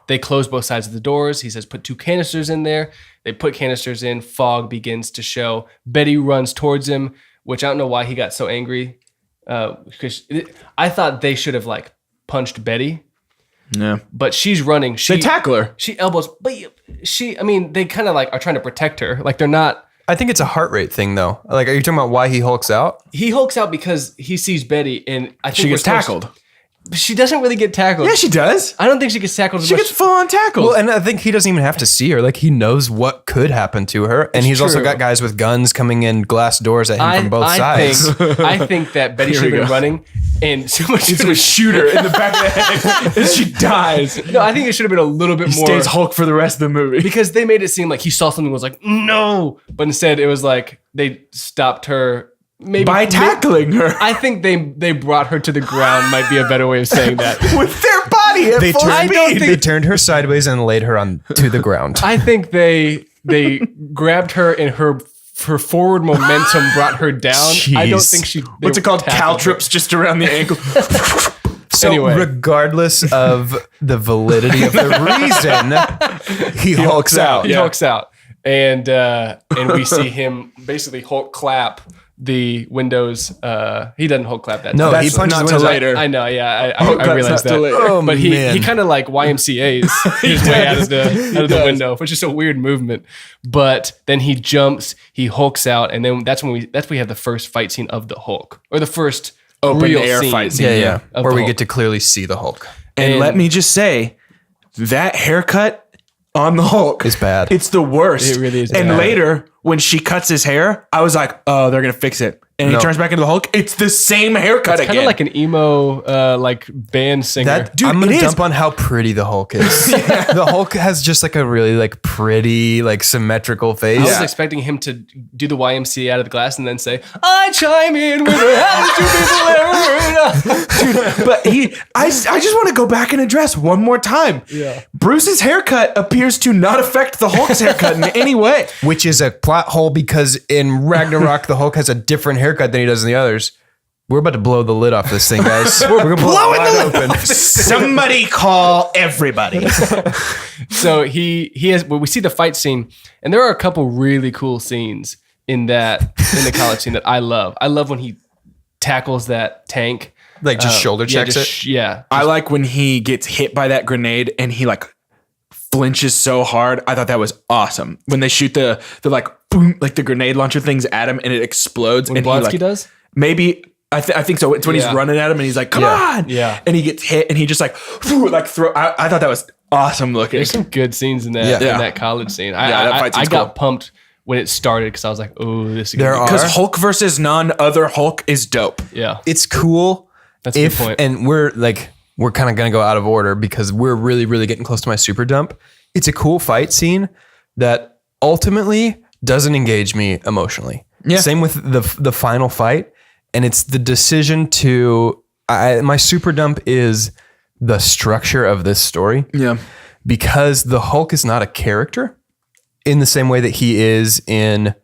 They close both sides of the doors. He says, put 2 canisters in there. They put canisters in. Fog begins to show. Betty runs towards him, which I don't know why he got so angry. Because I thought they should have punched Betty. Yeah. But she's running. They tackle her. She elbows. But they kind of are trying to protect her. They're not. I think it's a heart rate thing though. Are you talking about why he hulks out? He hulks out because he sees Betty and I think she gets tackled. She doesn't really get tackled. Yeah, she does. I don't think she gets tackled. She gets full on tackled. Well, and I think he doesn't even have to see her. He knows what could happen to her. And he's also got guys with guns coming in glass doors at him from both sides. I think that Betty should have been running and so much to a shooter in the back of the head and she dies. No, I think it should have been a little bit more. Stays Hulk for the rest of the movie. Because they made it seem like he saw something and was like, no. But instead it was they stopped her. Maybe by tackling her. I think they brought her to the ground might be a better way of saying that. With their body at full speed. They turned her sideways and laid her to the ground. I think they grabbed her and her forward momentum brought her down. Jeez. I don't think she... What's it called? Caltrops just around the ankle. So anyway. Regardless of the validity of the reason, he hulks out. He hulks out. And we see him basically Hulk clap the windows. He doesn't Hulk clap that. No, time. he punches not the till windows later. I know. Yeah, I realized that. Oh, but he man. kind of YMCA's his way out of the window, which is a weird movement. But then he jumps, he Hulks out, and then that's when we have the first fight scene of the Hulk, or the first open real air fight scene. Yeah. Where we Hulk. get to clearly see the Hulk. And let me just say, that haircut on the Hulk is bad. It's the worst. It really is And bad. later, when she cuts his hair, I was like, oh, they're going to fix it. and he turns back into the Hulk, it's the same haircut again. Kind of like an emo like band singer. Dude, I'm gonna it is. dump on how pretty the Hulk is. The Hulk has just like a really like pretty, like symmetrical face. I was expecting him to do the YMCA out of the glass and then say, "I chime in with the happiest two people ever." Dude, but I just want to go back and address one more time. Yeah. Bruce's haircut appears to not affect the Hulk's haircut in any way. Which is a plot hole because in Ragnarok, the Hulk has a different haircut than he does in the others. We're about to blow the lid off this thing, guys. We're gonna blow it wide open. Somebody call everybody. So he has. Well, we see the fight scene, and there are a couple really cool scenes in the college scene that I love. I love when he tackles that tank, Like just shoulder checks it. Yeah, I like when he gets hit by that grenade and he like flinches so hard. I thought that was awesome. When they shoot the like boom, like the grenade launcher things at him and it explodes. when And Blonsky he like, does. maybe I think so. It's when he's running at him and he's like, "Come on!" Yeah. and he gets hit and he just like throw. I thought that was awesome looking. There's some good scenes in that Yeah. in that college scene. that fight I scene's got cool. pumped when it started because I was like, "Oh, this is There gonna be are- Because Hulk versus none other Hulk is dope. yeah." It's cool. That's a good point. And we're kind of going to go out of order because we're really, really getting close to my super dump. It's a cool fight scene that ultimately doesn't engage me emotionally. Yeah. Same with the final fight. And it's the decision my super dump is the structure of this story. Yeah. Because the Hulk is not a character in the same way that he is in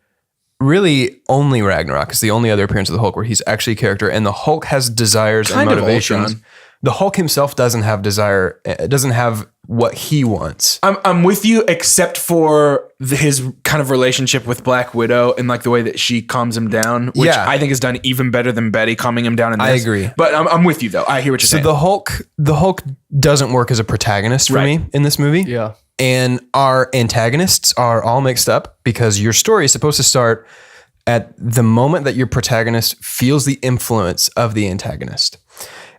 really only Ragnarok. Is the only other appearance of the Hulk where he's actually a character, and the Hulk has desires Kind and of motivations. Ultron. The Hulk himself doesn't have desire, doesn't have what he wants. I'm with you, except for his kind of relationship with Black Widow and like the way that she calms him down, which Yeah. I think is done even better than Betty calming him down in this. I agree. But I'm with you though. I hear what you're So saying. the Hulk doesn't work as a protagonist for Right. me in this movie. Yeah. And our antagonists are all mixed up because your story is supposed to start at the moment that your protagonist feels the influence of the antagonist.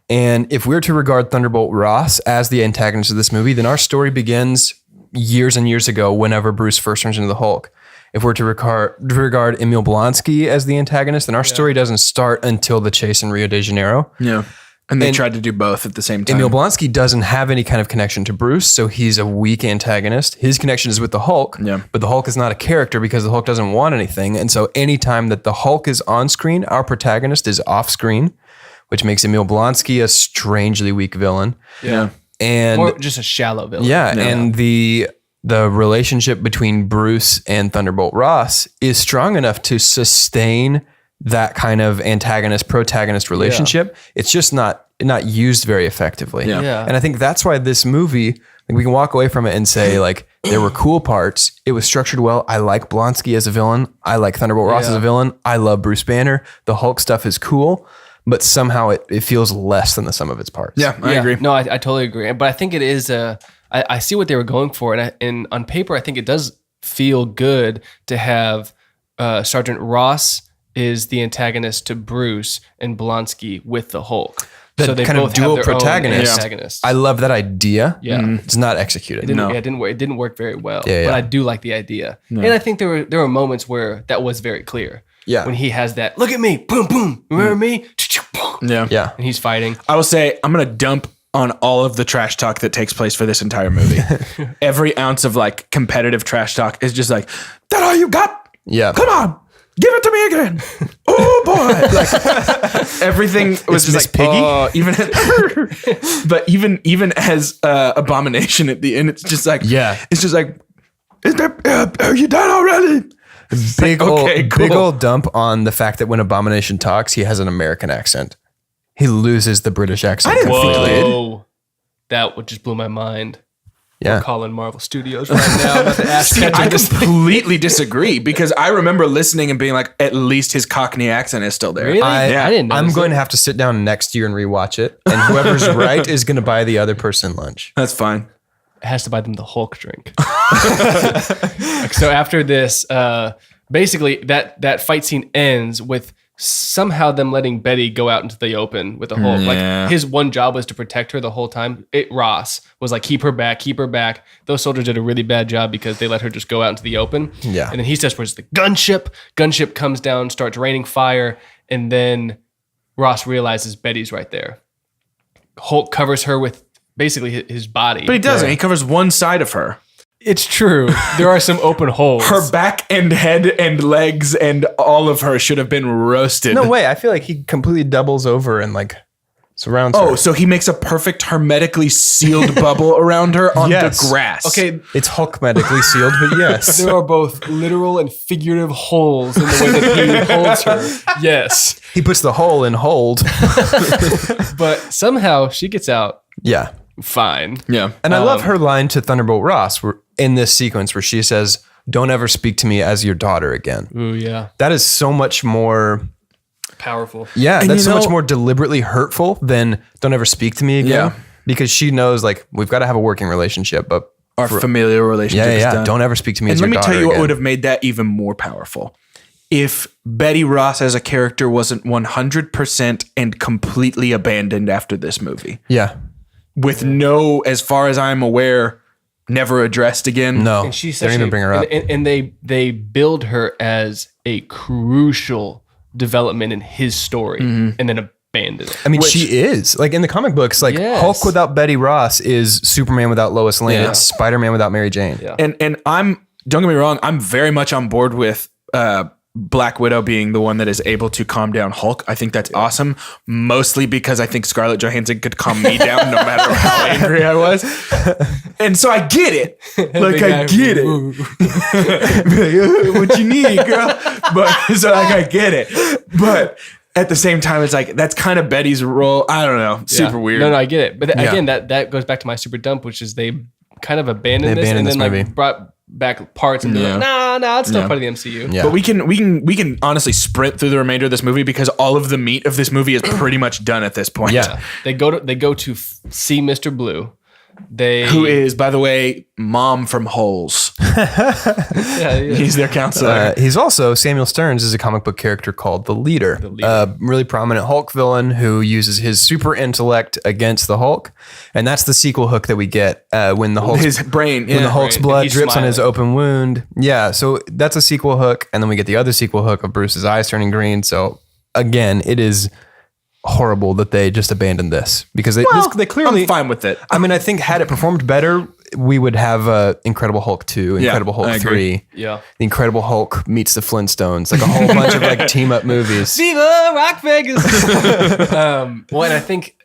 And if we're to regard Thunderbolt Ross as the antagonist of this movie, then our story begins years and years ago whenever Bruce first turns into the Hulk. If we're to regard Emil Blonsky as the antagonist, then our story doesn't start until the chase in Rio de Janeiro. yeah. And they And tried to do both at the same time. Emil Blonsky doesn't have any kind of connection to Bruce, so he's a weak antagonist. His connection is with the Hulk, Yeah. but the Hulk is not a character because the Hulk doesn't want anything. And so anytime that the Hulk is on screen, our protagonist is off screen, which makes Emil Blonsky a strangely weak villain. yeah. And Or just a shallow villain. yeah, and the relationship between Bruce and Thunderbolt Ross is strong enough to sustain that kind of antagonist-protagonist relationship. It's just not used very effectively. Yeah. Yeah. And I think that's why this movie, like, we can walk away from it and say, like, there were cool parts. It was structured well. I like Blonsky as a villain. I like Thunderbolt Ross as a villain. I love Bruce Banner. The Hulk stuff is cool, but somehow it feels less than the sum of its parts. Yeah, I agree. No, I totally agree. But I think it is. I see what they were going for, and on paper, I think it does feel good to have Sergeant Ross is the antagonist to Bruce and Blonsky with the Hulk. That so they kind of both dual have their own protagonist. antagonists. I love that idea. Yeah. It's not executed. It didn't work very well. Yeah, But yeah. I do like the idea, and I think there were moments where that was very clear. Yeah. When he has that, look at me, boom, boom. Remember me? Yeah. Yeah. And he's fighting. I will say I'm gonna dump on all of the trash talk that takes place for this entire movie. Every ounce of like competitive trash talk is just like, that all you got? Yeah. Come on, give it to me again. Oh boy! Like everything was It's just Miss like, Piggy? oh, but even as Abomination at the end, it's just like, Yeah. it's just like, is there? Are you done already? Big okay, cool. big old dump on the fact that when Abomination talks, he has an American accent. He loses the British accent. I didn't think completely. Whoa. That would just blew my mind. Yeah. We're calling Marvel Studios right now about the ass See, I catcher this thing. completely disagree because I remember listening and being like, at least his Cockney accent is still there. Really? Yeah. I didn't know. I'm going to have to sit down next year and rewatch it. And whoever's right is going to buy the other person lunch. That's fine. It has to buy them the Hulk drink. So after this, basically that fight scene ends with somehow them letting Betty go out into the open with the Hulk. Yeah. Like his one job was to protect her the whole time. Ross was like, keep her back, keep her back. Those soldiers did a really bad job because they let her just go out into the open. Yeah. And then he says, where's the gunship? Gunship comes down, starts raining fire. and then Ross realizes Betty's right there. Hulk covers her with basically his body. But he doesn't. He covers one side of her. It's true. There are some open holes. Her back and head and legs and all of her should have been roasted. No way. I feel like he completely doubles over and like surrounds her. Oh, so he makes a perfect hermetically sealed bubble around her on the grass. Okay, It's Hulk medically sealed, but yes. there are both literal and figurative holes in the way that he holds her. Yes. He puts the hole in hold. But somehow she gets out Yeah. fine. Yeah. And I love her line to Thunderbolt Ross in this sequence where she says, "Don't ever speak to me as your daughter again." Ooh, yeah. That is so much more... Powerful. Yeah, And that's you so much know- more deliberately hurtful than "don't ever speak to me again." Yeah. Because she knows, like, we've got to have a working relationship, but Our familial relationship is done. don't ever speak to me And as let your me daughter tell you what again. would have made that even more powerful. If Betty Ross as a character wasn't 100% and completely abandoned after this movie. Yeah. With no, as far as I'm aware, never addressed again. No. And she's they don't even bring her up. And they build her as a crucial development in his story and then abandon it. I mean, she is. Like, in the comic books, like, Yes. Hulk without Betty Ross is Superman without Lois Lane. Yeah. It's Spider-Man without Mary Jane. Yeah. And I'm, don't get me wrong, I'm very much on board with Black Widow being the one that is able to calm down Hulk. I think that's awesome. Mostly because I think Scarlett Johansson could calm me down no matter how angry I was. And so I get it. Like, I get it. What you need, girl? But so like I get it. But at the same time, it's like that's kind of Betty's role. I don't know. Super Yeah. weird. No, I get it. But Yeah. again, that goes back to my super dump, which is they kind of abandoned They this and abandoned then this like movie. brought back parts and they're Yeah. like, nah, it's still Yeah. part of the MCU. Yeah. But we can honestly sprint through the remainder of this movie because all of the meat of this movie is pretty much done at this point. Yeah. They go to see Mr. Blue. Who is, by the way, Mom from Holes. yeah, He's their counselor. He's also, Samuel Stearns is a comic book character called The Leader. A really prominent Hulk villain who uses his super intellect against the Hulk. And that's the sequel hook that we get when the Hulk's, His brain. when the Yeah. Hulk's Right. blood He's drips on his smiling. open wound. Yeah, so that's a sequel hook. And then we get the other sequel hook of Bruce's eyes turning green. So again, it is horrible that they just abandoned this because they clearly... I'm fine with it. I mean, I think had it performed better, we would have Incredible Hulk 2, Incredible I Hulk agree. 3. Yeah. The Incredible Hulk meets the Flintstones, like a whole bunch of like team up movies. Viva Rock Vegas. Well, and I think,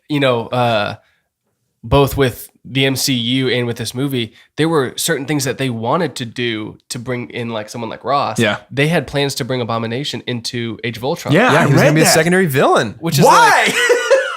both with the MCU and with this movie, there were certain things that they wanted to do to bring in like someone like Ross. Yeah. They had plans to bring Abomination into Age of Ultron. Yeah, Yeah, I he was read gonna be a that. secondary villain. Which is Why?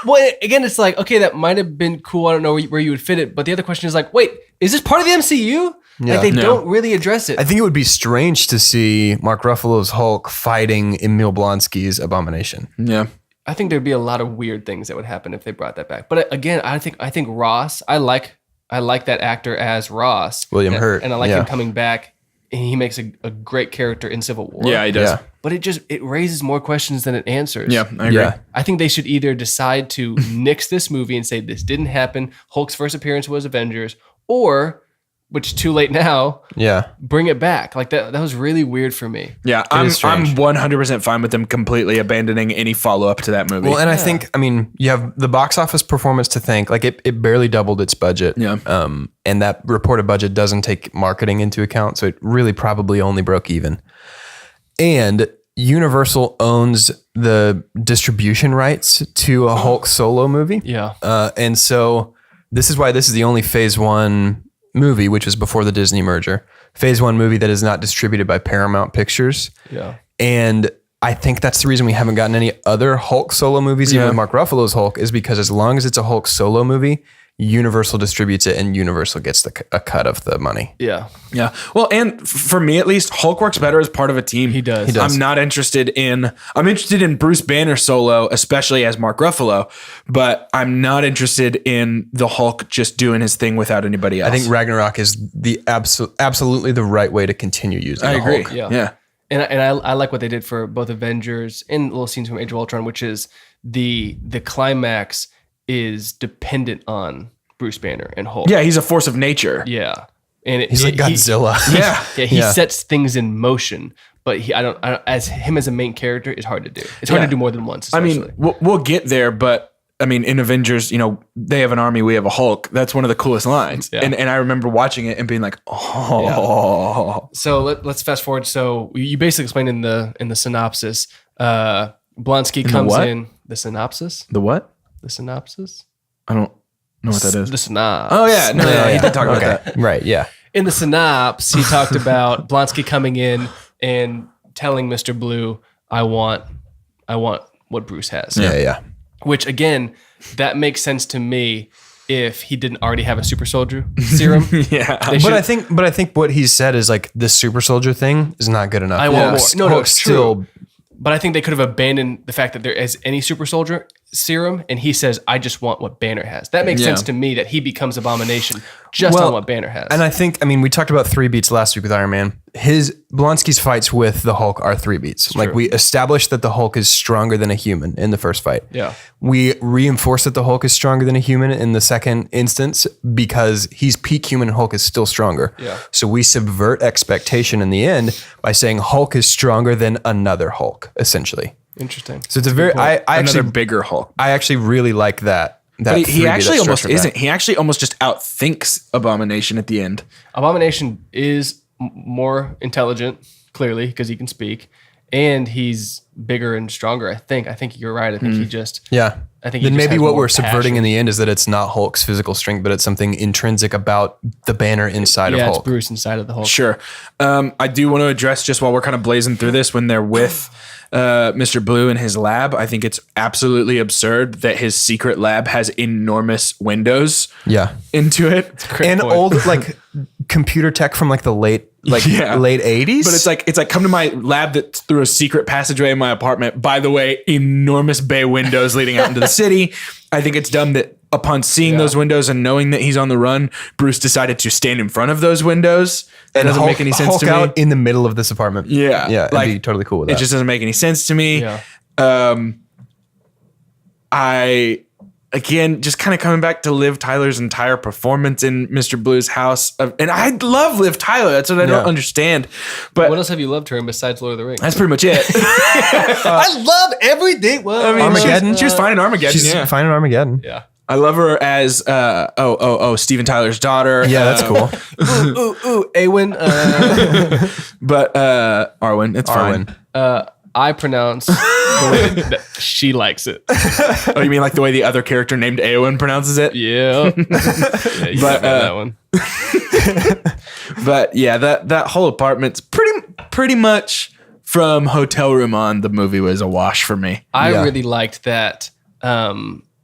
well, again, it's like, okay, that might have been cool. I don't know where you would fit it. But the other question is like, wait, is this part of the MCU? Yeah. Like they No. don't really address it. I think it would be strange to see Mark Ruffalo's Hulk fighting Emil Blonsky's Abomination. Yeah. I think there'd be a lot of weird things that would happen if they brought that back. But again, I think Ross, I like that actor as Ross. William Hurt, And I like yeah. him coming back. And he makes a great character in Civil War. Yeah, he does. Yeah. But it raises more questions than it answers. Yeah, I agree. Yeah. I think they should either decide to nix this movie and say this didn't happen. Hulk's first appearance was Avengers, or, which is too late now, Yeah. bring it back. Like that was really weird for me. Yeah, I'm is strange. 100% fine with them completely abandoning any follow up to that movie. Well, and I think, I mean, you have the box office performance to thank. Like it barely doubled its budget. Yeah. And that reported budget doesn't take marketing into account. So it really probably only broke even. And Universal owns the distribution rights to a Hulk solo movie. Yeah. And so this is why this is the only phase one movie, which was before the Disney merger, phase one movie that is not distributed by Paramount Pictures. Yeah. And I think that's the reason we haven't gotten any other Hulk solo movies, even with Mark Ruffalo's Hulk, is because as long as it's a Hulk solo movie, Universal distributes it and Universal gets a cut of the money. Yeah. yeah. Well, and for me at least, Hulk works better as part of a team. He does. He does. I'm interested in Bruce Banner solo, especially as Mark Ruffalo, but I'm not interested in the Hulk just doing his thing without anybody else. I think Ragnarok is the absolutely the right way to continue using I the agree. Hulk. Yeah. And I like what they did for both Avengers and little scenes from Age of Ultron, which is the climax is dependent on Bruce Banner and Hulk. Yeah, he's a force of nature. Yeah. And He's like Godzilla. Yeah. He Yeah. sets things in motion. but I don't as him as a main character is hard to do. It's hard to do more than once. Especially. I mean, we'll get there, but I mean, in Avengers, they have an army, we have a Hulk. That's one of the coolest lines. Yeah. And I remember watching it and being like, oh. Yeah. So let's fast forward. So you basically explained in the synopsis. Blonsky comes in. The synopsis. The what? The synopsis. I don't know what that is. The synopsis. Oh yeah, no, he did talk about that. Right, yeah. In the synopsis, he talked about Blonsky coming in and telling Mr. Blue, "I want what Bruce has." Yeah. Which again, that makes sense to me if he didn't already have a super soldier serum. Yeah. But I think what he said is like the super soldier thing is not good enough. I want more. No, Hulk's it's true. But I think they could have abandoned the fact that there is any super soldier serum, and he says, "I just want what Banner has." That makes sense to me that he becomes Abomination just on what Banner has. And I think, we talked about 3 beats last week with Iron Man. Blonsky's fights with the Hulk are 3 beats. Like, we established that the Hulk is stronger than a human in the first fight. Yeah. We reinforced that the Hulk is stronger than a human in the second instance because he's peak human and Hulk is still stronger. Yeah. So we subvert expectation in the end by saying Hulk is stronger than another Hulk, essentially. Interesting. So it's a very, I Another actually, bigger Hulk. I actually really like that. But he actually almost structure isn't. He actually almost just outthinks Abomination at the end. Abomination is more intelligent, clearly, because he can speak, and he's bigger and stronger. I think you're right. I think he just I think then he just maybe has what more we're subverting passion. in the end is that it's not Hulk's physical strength, but it's something intrinsic about the Banner inside of Yeah, it's Hulk. Bruce inside of the Hulk. Sure. I do want to address just while we're kind of blazing through this when they're with Mr. Blue in his lab. I think it's absolutely absurd that his secret lab has enormous windows into it. And old like computer tech from like the late 80s. But it's like come to my lab that's through a secret passageway in my apartment. By the way, enormous bay windows leading out into the city. I think it's dumb that upon seeing those windows and knowing that he's on the run, Bruce decided to stand in front of those windows. That doesn't make any sense Hulk to me. out in the middle of this apartment. Yeah. I'd be totally cool with that. It just doesn't make any sense to me. Yeah. I, again, just kind of coming back to Liv Tyler's entire performance in Mr. Blue's house. And I love Liv Tyler. That's what I don't understand. But What else have you loved her in besides Lord of the Rings? that's pretty much it. I love everything. Well, I mean, Armageddon? She was fine in Armageddon. She's fine in Armageddon. yeah. I love her as Steven Tyler's daughter. Yeah, that's cool. Awen. But Arwen, it's fine. I pronounce the way that she likes it. Oh, you mean like the way the other character named Eowyn pronounces it? Yeah. You But, got that one. But yeah, that whole apartment's pretty much from hotel room on. The movie was a wash for me. I really liked that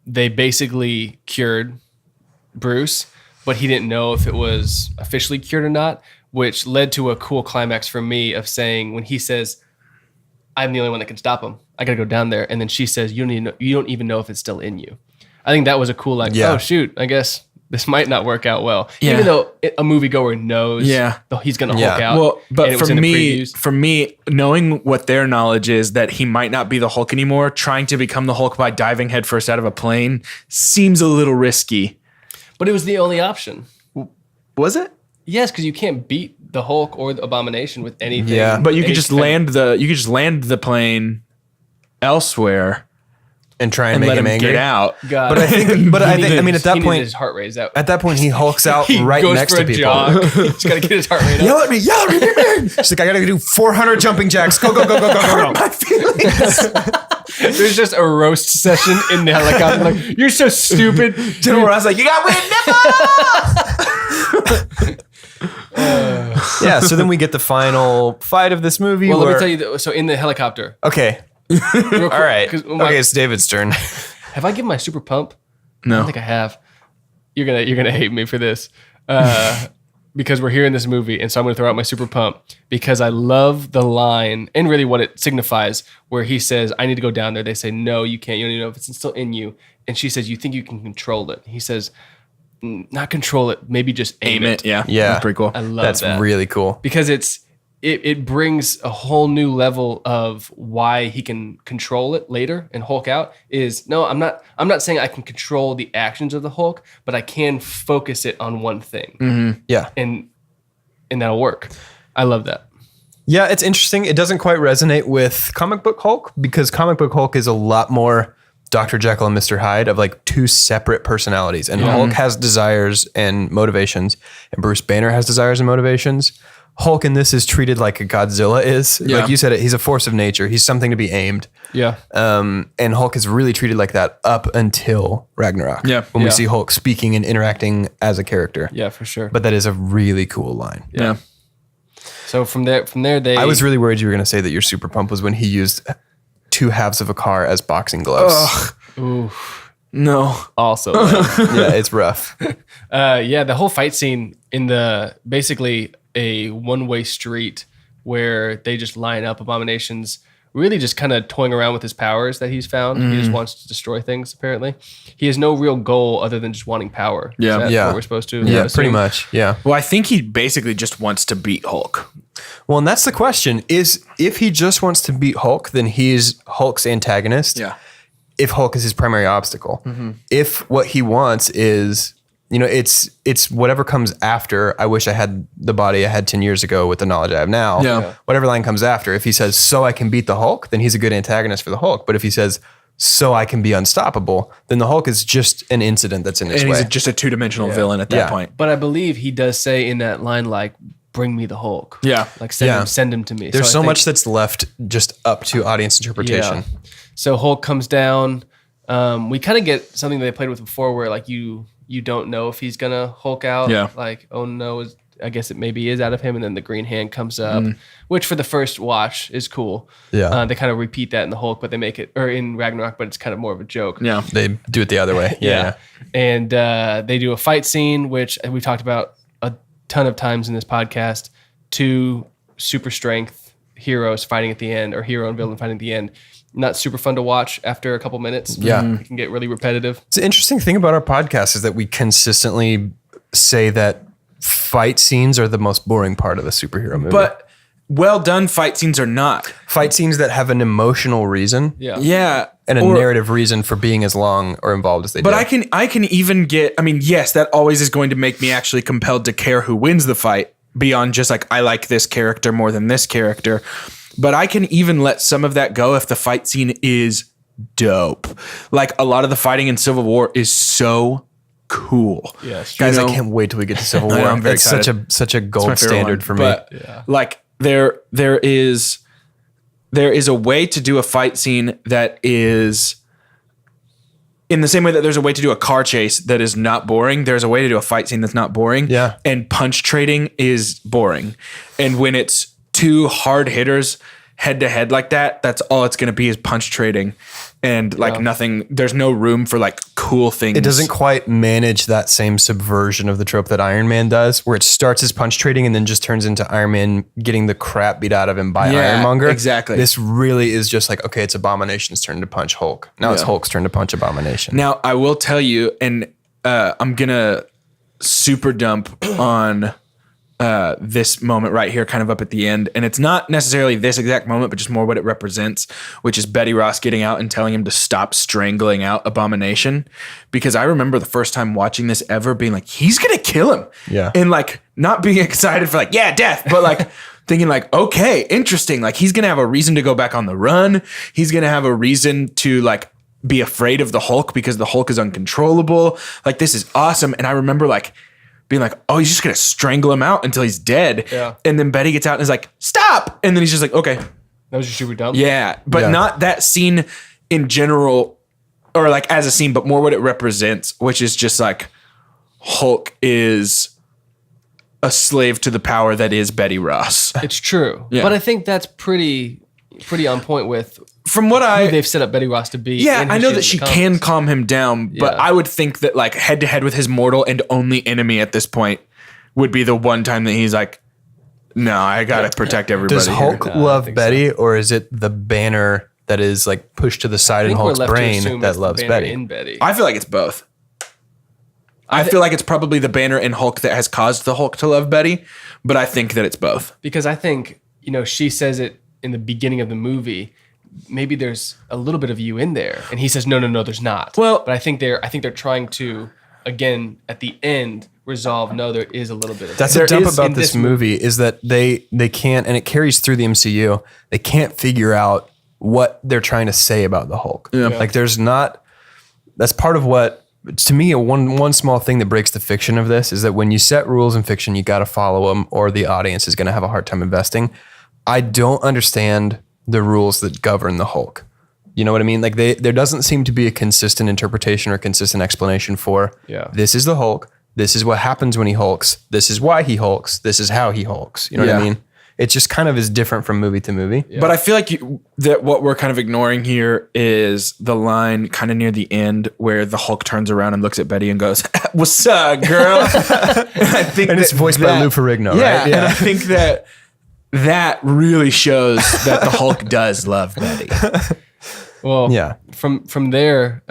they basically cured Bruce, but he didn't know if it was officially cured or not, which led to a cool climax for me of saying when he says, "I'm the only one that can stop him. I gotta go down there," and then she says, "You don't even know if it's still in you." I think that was a cool oh shoot, I guess this might not work out well. Yeah. Even though a moviegoer knows he's gonna Hulk out. Well, but and it was for in the me, previews. knowing what their knowledge is that he might not be the Hulk anymore, trying to become the Hulk by diving headfirst out of a plane seems a little risky. But it was the only option. Was it? Yes, because you can't beat the Hulk or the Abomination with anything. Yeah. But you could just land the plane elsewhere And try and and make let him him angry. get out. God. But I think, at that he point, needed his heart rate out. at that point, he hulks out right goes next for to a people. jog. He's got to get his heart rate up. Yell at me! She's like, I gotta do 400 jumping jacks. Go! My feelings. There's just a roast session in the helicopter. Like, you're so stupid. General Ross like, you got weird nipples. Yeah. So then we get the final fight of this movie. Well, let me where- tell you. So in the helicopter. Okay. Real quick, All right. 'cause Okay, it's David's turn. Have I given my super pump? I No. don't think I have. You're gonna hate me for this. Because we're here in this movie, and so I'm gonna throw out my super pump because I love the line and really what it signifies where he says, "I need to go down there." They say, "No, you can't. You don't even know if it's still in you." And she says, "You think you can control it?" He says, "Not control it. Maybe just aim it." Yeah. Yeah. That's pretty cool. I love That's that really cool. because it brings a whole new level of why he can control it later and Hulk out is no, I'm not saying I can control the actions of the Hulk, but I can focus it on one thing. Yeah. And that'll work. I love that. Yeah, it's interesting. It doesn't quite resonate with comic book Hulk because comic book Hulk is a lot more Dr. Jekyll and Mr. Hyde of like two separate personalities. And Hulk has desires and motivations, and Bruce Banner has desires and motivations. Hulk in this is treated like a Godzilla is. Yeah. Like you said, he's a force of nature. He's something to be aimed. Yeah. And Hulk is really treated like that up until Ragnarok. Yeah. When we Yeah. see Hulk speaking and interacting as a character. Yeah, for sure. But that is a really cool line. Yeah. So from there, they. I was really worried you were going to say that your super pump was when he used two halves of a car as boxing gloves. Ooh, No. also. Yeah, it's rough. Yeah, the whole fight scene in the basically a one-way street where they just line up Abominations, really just kind of toying around with his powers that he's found. He just wants to destroy things, apparently. He has no real goal other than just wanting power. Yeah. Is that Yeah. what we're supposed to Yeah, assume? pretty much. Yeah. Well, I think he basically just wants to beat Hulk. Well, and that's the question is if he just wants to beat Hulk, then he's Hulk's antagonist. Yeah. If Hulk is his primary obstacle. If what he wants is, it's whatever comes after. I wish I had the body I had 10 years ago with the knowledge I have now. Yeah. Whatever line comes after. If he says, so I can beat the Hulk, then he's a good antagonist for the Hulk. But if he says, so I can be unstoppable, then the Hulk is just an incident that's in his And way. he's just a two-dimensional villain at that Yeah. point. But I believe he does say in that line, like, bring me the Hulk. Yeah. Like, send Yeah. him to me. There's I so think- much that's left just up to audience interpretation. Yeah. So Hulk comes down. We kind of get something they played with before where like you don't know if he's gonna Hulk out. Yeah. Like, oh no, I guess it maybe is out of him, and then the green hand comes up, which for the first watch is cool. Yeah. They kind of repeat that in the Hulk, but they make it or in Ragnarok, but it's kind of more of a joke. Yeah. They do it the other way. Yeah. And they do a fight scene, which we talked about a ton of times in this podcast. Two super strength heroes fighting at the end, or hero and villain fighting at the end. Not super fun to watch after a couple minutes. Yeah. It can get really repetitive. It's an interesting thing about our podcast is that we consistently say that fight scenes are the most boring part of the superhero movie. But well done fight scenes are not. fight scenes that have an emotional reason Yeah. Yeah. and a Or- narrative reason for being as long or involved as they But do. I can even get, I mean, yes, that always is going to make me actually compelled to care who wins the fight beyond just like, I like this character more than this character. But I can even let some of that go if the fight scene is dope. Like a lot of the fighting in Civil War is so cool. Yes. Guys, you know- I can't wait till we get to Civil War. I know, I'm very it's excited. such a It's my gold favorite standard one. for me. But like there is a way to do a fight scene that is in the same way that there's a way to do a car chase that is not boring. There's a way to do a fight scene that's not boring. Yeah. And punch trading is boring. And when it's two hard hitters head to head like that, that's all it's going to be is punch trading and like nothing. There's no room for like cool things. It doesn't quite manage that same subversion of the trope that Iron Man does, where it starts as punch trading and then just turns into Iron Man getting the crap beat out of him by Yeah, Ironmonger. exactly. This really is just like, okay, it's Abomination's turn to punch Hulk. Now it's Yeah. Hulk's turn to punch Abomination. Now, I will tell you, and I'm going to super dump on this moment right here, kind of up at the end. And it's not necessarily this exact moment, but just more what it represents, which is Betty Ross getting out and telling him to stop strangling out Abomination. Because I remember the first time watching this ever being like, he's going to kill him. Yeah. And like not being excited for like, yeah, death, but like thinking like, okay, interesting. Like he's going to have a reason to go back on the run. He's going to have a reason to like be afraid of the Hulk because the Hulk is uncontrollable. Like this is awesome. And I remember like being like, oh, he's just going to strangle him out until he's dead. Yeah. And then Betty gets out and is like, stop. And then he's just like, okay. That was your super dumb. Yeah. But Yeah. not that scene in general or like as a scene, but more what it represents, which is just like Hulk is a slave to the power that is Betty Ross. It's true. Yeah. But I think that's pretty on point with From what who they've set up Betty Ross to be. Yeah, and who I know is that in she the can comics. calm him down, but Yeah. I would think that like head to head with his mortal and only enemy at this point would be the one time that he's like, no, I gotta protect everybody. Does here. Hulk No, I love think Betty, or is it the banner that is like pushed to the side I in think we're Hulk's left to brain assume that it's the loves banner Betty? in Betty. I feel like it's both. I feel like it's probably the banner in Hulk that has caused the Hulk to love Betty, but I think that it's both. Because I think, she says it in the beginning of the movie. Maybe there's a little bit of you in there, and he says, "No, there's not." Well- but I think they're trying to again at the end resolve, no, there is a little bit of That's it. the dump There is about in this movie is that they can't, and it carries through the MCU. They can't figure out what they're trying to say about the Hulk. Yeah. Like there's not. That's part of what, to me, one small thing that breaks the fiction of this is that when you set rules in fiction, you got to follow them, or the audience is going to have a hard time investing. I don't understand the rules that govern the Hulk. You know what I mean? Like there doesn't seem to be a consistent interpretation or consistent explanation for this is the Hulk. This is what happens when he hulks. This is why he hulks. This is how he hulks. You know what I mean? It just kind of is different from movie to movie. Yeah. But I feel like that what we're kind of ignoring here is the line kind of near the end where the Hulk turns around and looks at Betty and goes, "What's up, girl?" And it's voiced by Lou Ferrigno, right? Yeah, and I think that really shows that the Hulk does love Betty. Well, from there,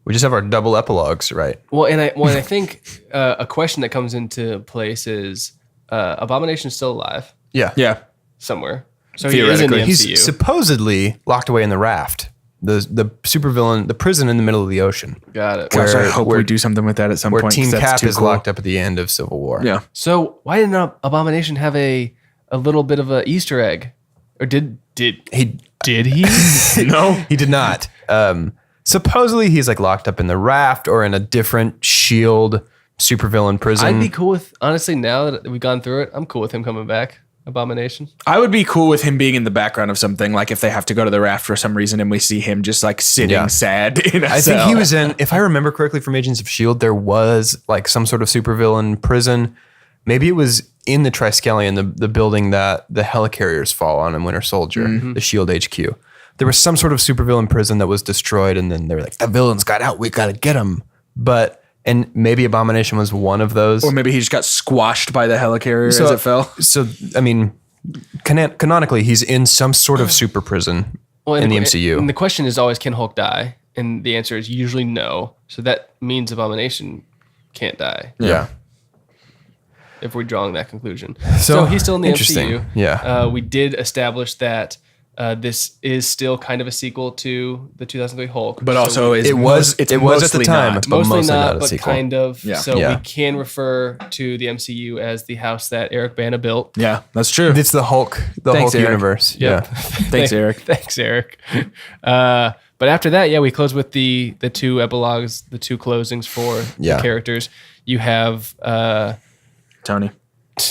we just have our double epilogues, right? Well, and I think a question that comes into place is Abomination's still alive Yeah. somewhere. So he is in the MCU. He's supposedly locked away in the raft, the supervillain, the prison in the middle of the ocean. Got it. Gosh, I hope we do something with that at some Where point. Team 'cause that's Cap too is cool. locked up at the end of Civil War. Yeah. So why didn't Abomination have a little bit of a Easter egg? Or did he? No, he did not. Supposedly he's like locked up in the raft or in a different Shield supervillain prison. I'd be cool with, honestly, now that we've gone through it, I'm cool with him coming back. Abomination. I would be cool with him being in the background of something, like if they have to go to the raft for some reason and we see him just like sitting sad in a I cell. think he was in, if I remember correctly from Agents of S.H.I.E.L.D., there was like some sort of supervillain prison. Maybe it was in the Triskelion, the building that the helicarriers fall on in Winter Soldier, the S.H.I.E.L.D. HQ. There was some sort of supervillain prison that was destroyed, and then they were like, the villains got out, we got to get them. And maybe Abomination was one of those. Or maybe he just got squashed by the helicarrier as it fell. So, I mean, canonically, he's in some sort of super prison in the MCU. And the question is always, can Hulk die? And the answer is usually no. So that means Abomination can't die. Yeah. If we're drawing that conclusion. So he's still in the MCU. Yeah. We did establish that this is still kind of a sequel to the 2003 Hulk. But also it was at the time, but mostly not, a but sequel. kind of. Yeah. So we can refer to the MCU as the house that Eric Bana built. Yeah, that's true. It's the Hulk, Thanks, Eric. universe. Yep. Yeah. Thanks, Eric. Thanks, Eric. But after that, we close with the two epilogues, the two closings for the characters. You have Tony.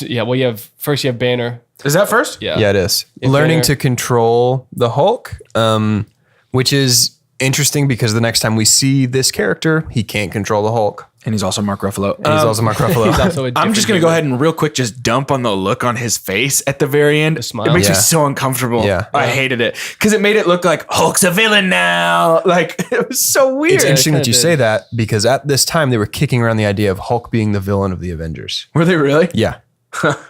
you have Banner. Is that first? Yeah. Yeah, it is. If Learning Banner- to control the Hulk, which is interesting because the next time we see this character, he can't control the Hulk. And he's also Mark Ruffalo. And he's also Mark Ruffalo. He's also a I'm different just going to go human. ahead and real quick just dump on the look on his face at the very end. The smile. It makes me Yeah. so uncomfortable. Yeah. I hated it because it made it look like Hulk's a villain now. Like, it was so weird. It's interesting kinda that you did. say that because at this time they were kicking around the idea of Hulk being the villain of the Avengers. Were they really? Yeah.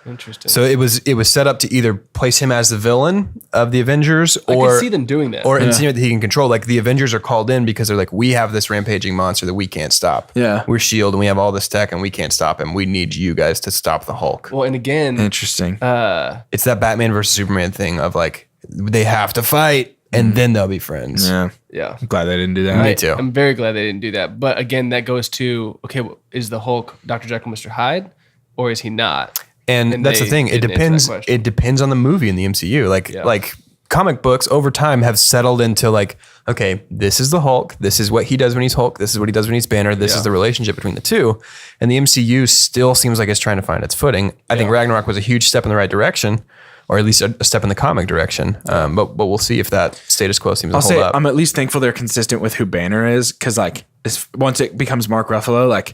Interesting. So it was set up to either place him as the villain of the Avengers I or can see them doing that. or insinuate that he can control. Like the Avengers are called in because they're like, we have this rampaging monster that we can't stop. Yeah. We're S.H.I.E.L.D. and we have all this tech and we can't stop him. We need you guys to stop the Hulk. well, and again, Interesting. It's that Batman versus Superman thing of like, they have to fight and then they'll be friends. yeah. yeah. I'm glad they didn't do that. Me too. I'm very glad they didn't do that. But again, that goes to, okay, is the Hulk Dr. Jekyll, Mr. Hyde, or is he not? And that's the they thing. It didn't answer depends. that question. It depends on the movie in the MCU. Like comic books over time have settled into like, okay, this is the Hulk. This is what he does when he's Hulk. This is what he does when he's Banner. This is the relationship between the two. And the MCU still seems like it's trying to find its footing. I think Ragnarok was a huge step in the right direction, or at least a step in the comic direction. But we'll see if that status quo seems to I'll hold say up. I'm at least thankful they're consistent with who Banner is, because like once it becomes Mark Ruffalo, like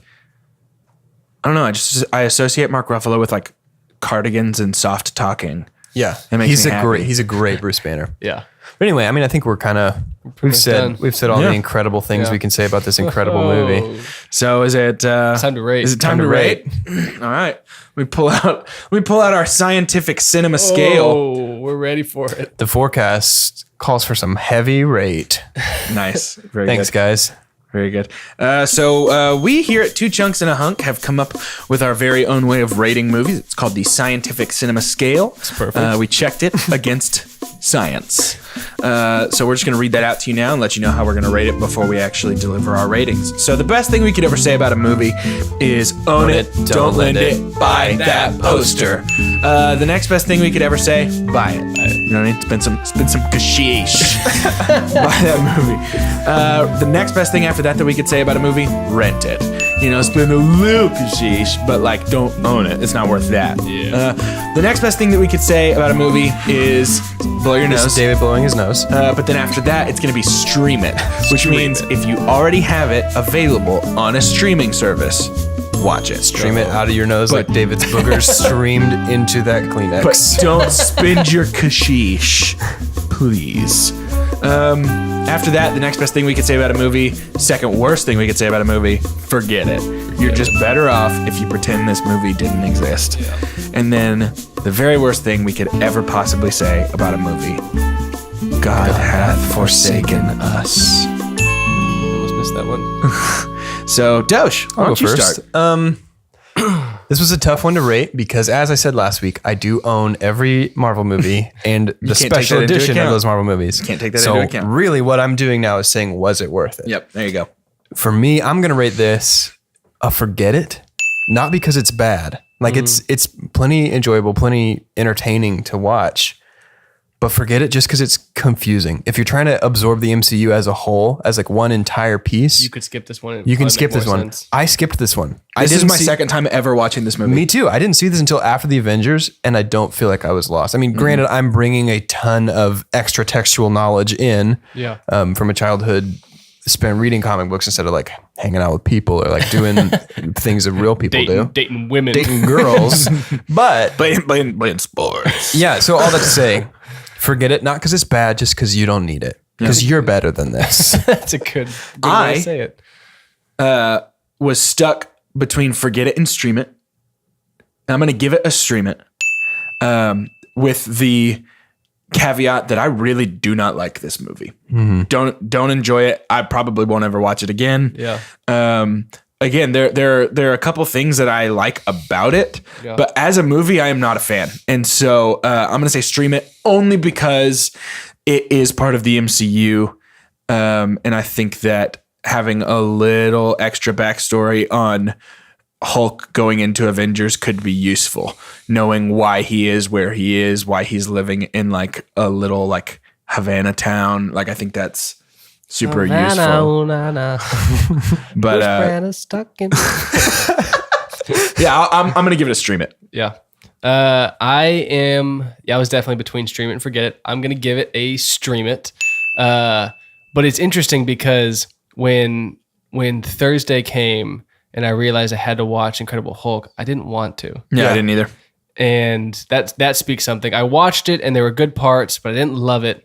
I don't know, I associate Mark Ruffalo with like cardigans and soft talking. Yeah, It makes he's me a happy. great Bruce Banner. Yeah. But anyway, I mean, I think we're kind of we've done. said all Yeah. the incredible things Yeah. we can say about this incredible movie. So is it Time to rate. Is it time to rate? All right. We pull out our scientific cinema scale. Oh, we're ready for it. The forecast calls for some heavy rate. Nice. Very Thanks, good. guys. Very good. So we here at Two Chunks and a Hunk have come up with our very own way of rating movies. It's called the Scientific Cinema Scale. That's perfect. We checked it against science. So we're just going to read that out to you now and let you know how we're going to rate it before we actually deliver our ratings. So the best thing we could ever say about a movie is own it, don't lend it, buy that poster. The next best thing we could ever say, buy it. You know what I mean? Spend some kashish. Buy that movie. The next best thing after that we could say about a movie, rent it. You know, spend a little kashish, but like don't own it. It's not worth that. Yeah. The next best thing that we could say about a movie is blow your This nose. is David blowing his nose. But then after that, it's going to be stream it, which means if you already have it available on a streaming service, watch it. Stream it out of your nose like David's boogers streamed into that Kleenex. But don't spend your kashish, please. After that, the next best thing we could say about a movie, second worst thing we could say about a movie, forget it. You're just better off if you pretend this movie didn't exist. Yeah. And then the very worst thing we could ever possibly say about a movie, God hath forsaken us. Almost missed that one. So, Dosh, why I'll don't go you first. start? This was a tough one to rate because, as I said last week, I do own every Marvel movie and the can't take special that into edition of account. those Marvel movies. Can't take that so into account. really what I'm doing now is saying, was it worth it? Yep, there you go. For me, I'm going to rate this a forget it, not because it's bad. Like it's plenty enjoyable, plenty entertaining to watch, but forget it just because it's confusing. If you're trying to absorb the MCU as a whole, as like one entire piece, You could skip this one. you can skip this one. I skipped this one. This is didn't my see- second time ever watching this movie. Me too. I didn't see this until after the Avengers, and I don't feel like I was lost. I mean, granted, I'm bringing a ton of extra textual knowledge in Yeah. from a childhood spent reading comic books instead of like hanging out with people or like doing things that real people do. Dating women. Dating girls. But Playing sports. yeah, so all that to say, forget it, not because it's bad, just because you don't need it. Because you're better than this. That's a good way to say it. Was stuck between forget it and stream it. I'm going to give it a stream it with the caveat that I really do not like this movie. Don't enjoy it. I probably won't ever watch it again. Yeah. Again, there are a couple things that I like about it, Yeah. but as a movie, I am not a fan. And so I'm going to say stream it only because it is part of the MCU. And I think that having a little extra backstory on Hulk going into Avengers could be useful. Knowing why he is where he is, why he's living in like a little like Havana town. Like I think that's super useful. But yeah, I'm gonna give it a stream it. Yeah. I was definitely between stream it and forget it. I'm going to give it a stream it. But it's interesting because when Thursday came and I realized I had to watch Incredible Hulk, I didn't want to. Yeah, I didn't either. And that speaks something. I watched it and there were good parts, but I didn't love it.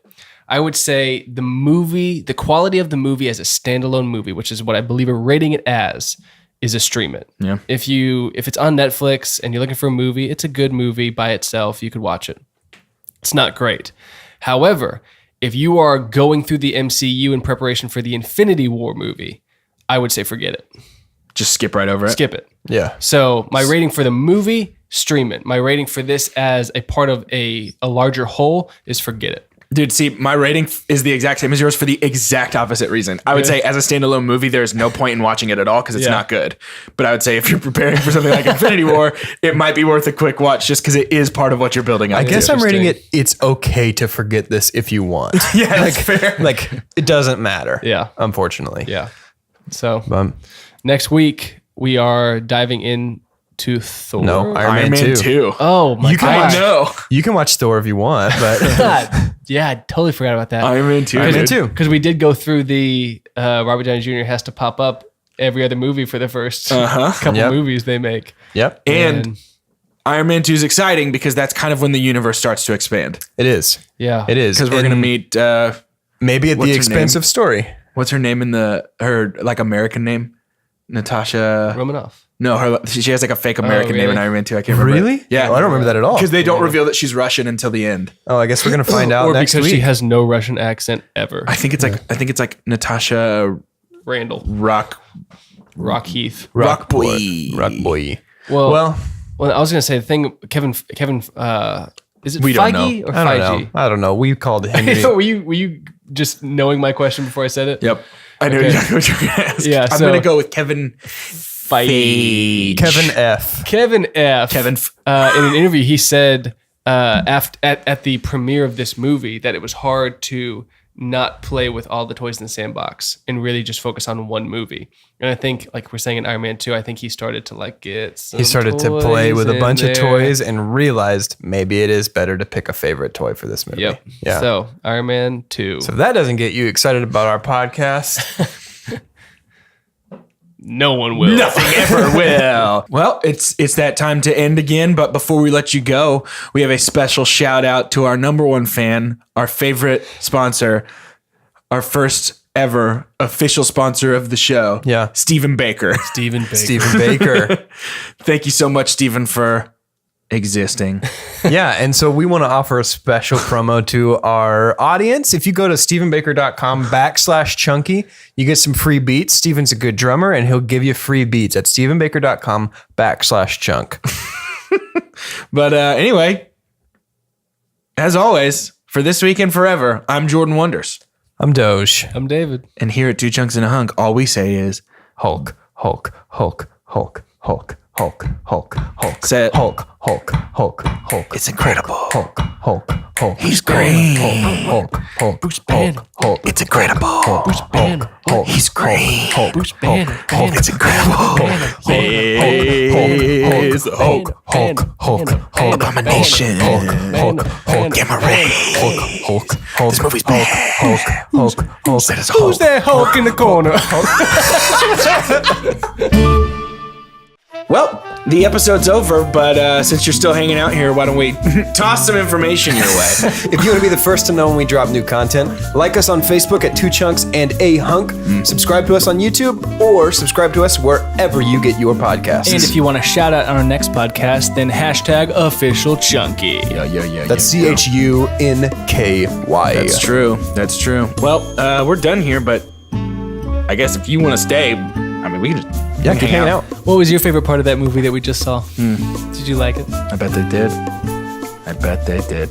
I would say the quality of the movie as a standalone movie, which is what I believe we're rating it as, is a stream it. Yeah. If it's on Netflix and you're looking for a movie, it's a good movie by itself. You could watch it. It's not great. However, if you are going through the MCU in preparation for the Infinity War movie, I would say forget it. Just skip right over it. Skip it. Yeah. So my rating for the movie, stream it. My rating for this as a part of a larger whole is forget it. Dude, see, my rating is the exact same as yours for the exact opposite reason. I would say as a standalone movie, there's no point in watching it at all because it's not good. But I would say if you're preparing for something like Infinity War, it might be worth a quick watch just because it is part of what you're building up. I guess to. I'm rating it, it's okay to forget this if you want. Yeah, that's fair. Like, it doesn't matter. Yeah. Unfortunately. Yeah. So Um, next week we are diving into Thor. No, Iron Man 2. Oh my You can god. watch- No. you can watch Thor if you want, but God. Yeah, I totally forgot about that. Iron Man 2. Iron Man dude. 2. Because we did go through the Robert Downey Jr. has to pop up every other movie for the first couple Yep. movies they make. Yep. And Iron Man 2 is exciting because that's kind of when the universe starts to expand. It is. Yeah. It is. Because we're going to And meet, maybe at what's the her expense name? of story. what's her name in her like American name? Natasha. Romanoff. No, she has like a fake American name in really? Iron Man 2. I can't remember. Really? Yeah. Oh, I don't remember that at all. Because they don't reveal that she's Russian until the end. Oh, I guess we're gonna find out Or next because week. she has no Russian accent ever. I think it's like Natasha Randall. Rock Heath. Boy. Rock boy. Well, Well, I was gonna say the thing. Kevin Is it We don't Feige know. or I don't Feige? know. I don't know. We called Henry. were you just knowing my question before I said it? Yep. I know Okay. exactly what you're going to ask. Yeah, I'm so- going to go with Kevin Feige. Kevin F. Kevin F. Kevin in an interview, he said at the premiere of this movie that it was hard to not play with all the toys in the sandbox and really just focus on one movie. And I think, like we're saying in Iron Man 2, I think he started to like get some He started to toys play with a in bunch of there. toys and realized maybe it is better to pick a favorite toy for this movie. Yep. Yeah. So Iron Man 2. So if that doesn't get you excited about our podcast, No one will. Nothing ever will. Well, it's that time to end again. But before we let you go, we have a special shout out to our number one fan, our favorite sponsor, our first ever official sponsor of the show. Yeah. Stephen Baker. Stephen Baker. Stephen Baker. Thank you so much, Stephen, for existing. Yeah, and so we want to offer a special promo to our audience. If you go to stephenbaker.com/chunky, you get some free beats. Stephen's a good drummer, and he'll give you free beats at stephenbaker.com/chunk. But anyway, as always, for this week and forever, I'm Jordan Wonders. I'm Doge. I'm David. And here at Two Chunks and a Hunk, all we say is Hulk, Hulk, Hulk, Hulk, Hulk, Hulk, Hulk, Hulk. Say it. Hulk, Hulk, Hulk, Hulk. It's incredible. Hulk, Hulk, Hulk. He's great. Hulk, Hulk, Bruce Hulk, Banner. Hulk. It's incredible. Hulk, Banner. Hulk, He's great. Hulk, Bruce Hulk, Banner. Hulk. It's incredible. He's the Hulk. Hulk, Hulk, Hulk. Abomination. Hulk, Hulk. Gamma ray. Hulk, Hulk. This movie's bad. Hulk, Hulk. Said it's Who's Hulk. that Hulk in the corner? Well, the episode's over, but since you're still hanging out here, why don't we toss some information your way? If you want to be the first to know when we drop new content, like us on Facebook at 2 Chunks and a Hunk, subscribe to us on YouTube, or subscribe to us wherever you get your podcasts. And if you want a shout out on our next podcast, then #officialchunky. Yeah. That's CHUNKY. That's true. That's true. Well, we're done here, but I guess if you want to stay, I mean, we can just Yeah, keep hanging out. What was your favorite part of that movie that we just saw? Did you like it? I bet they did. I bet they did.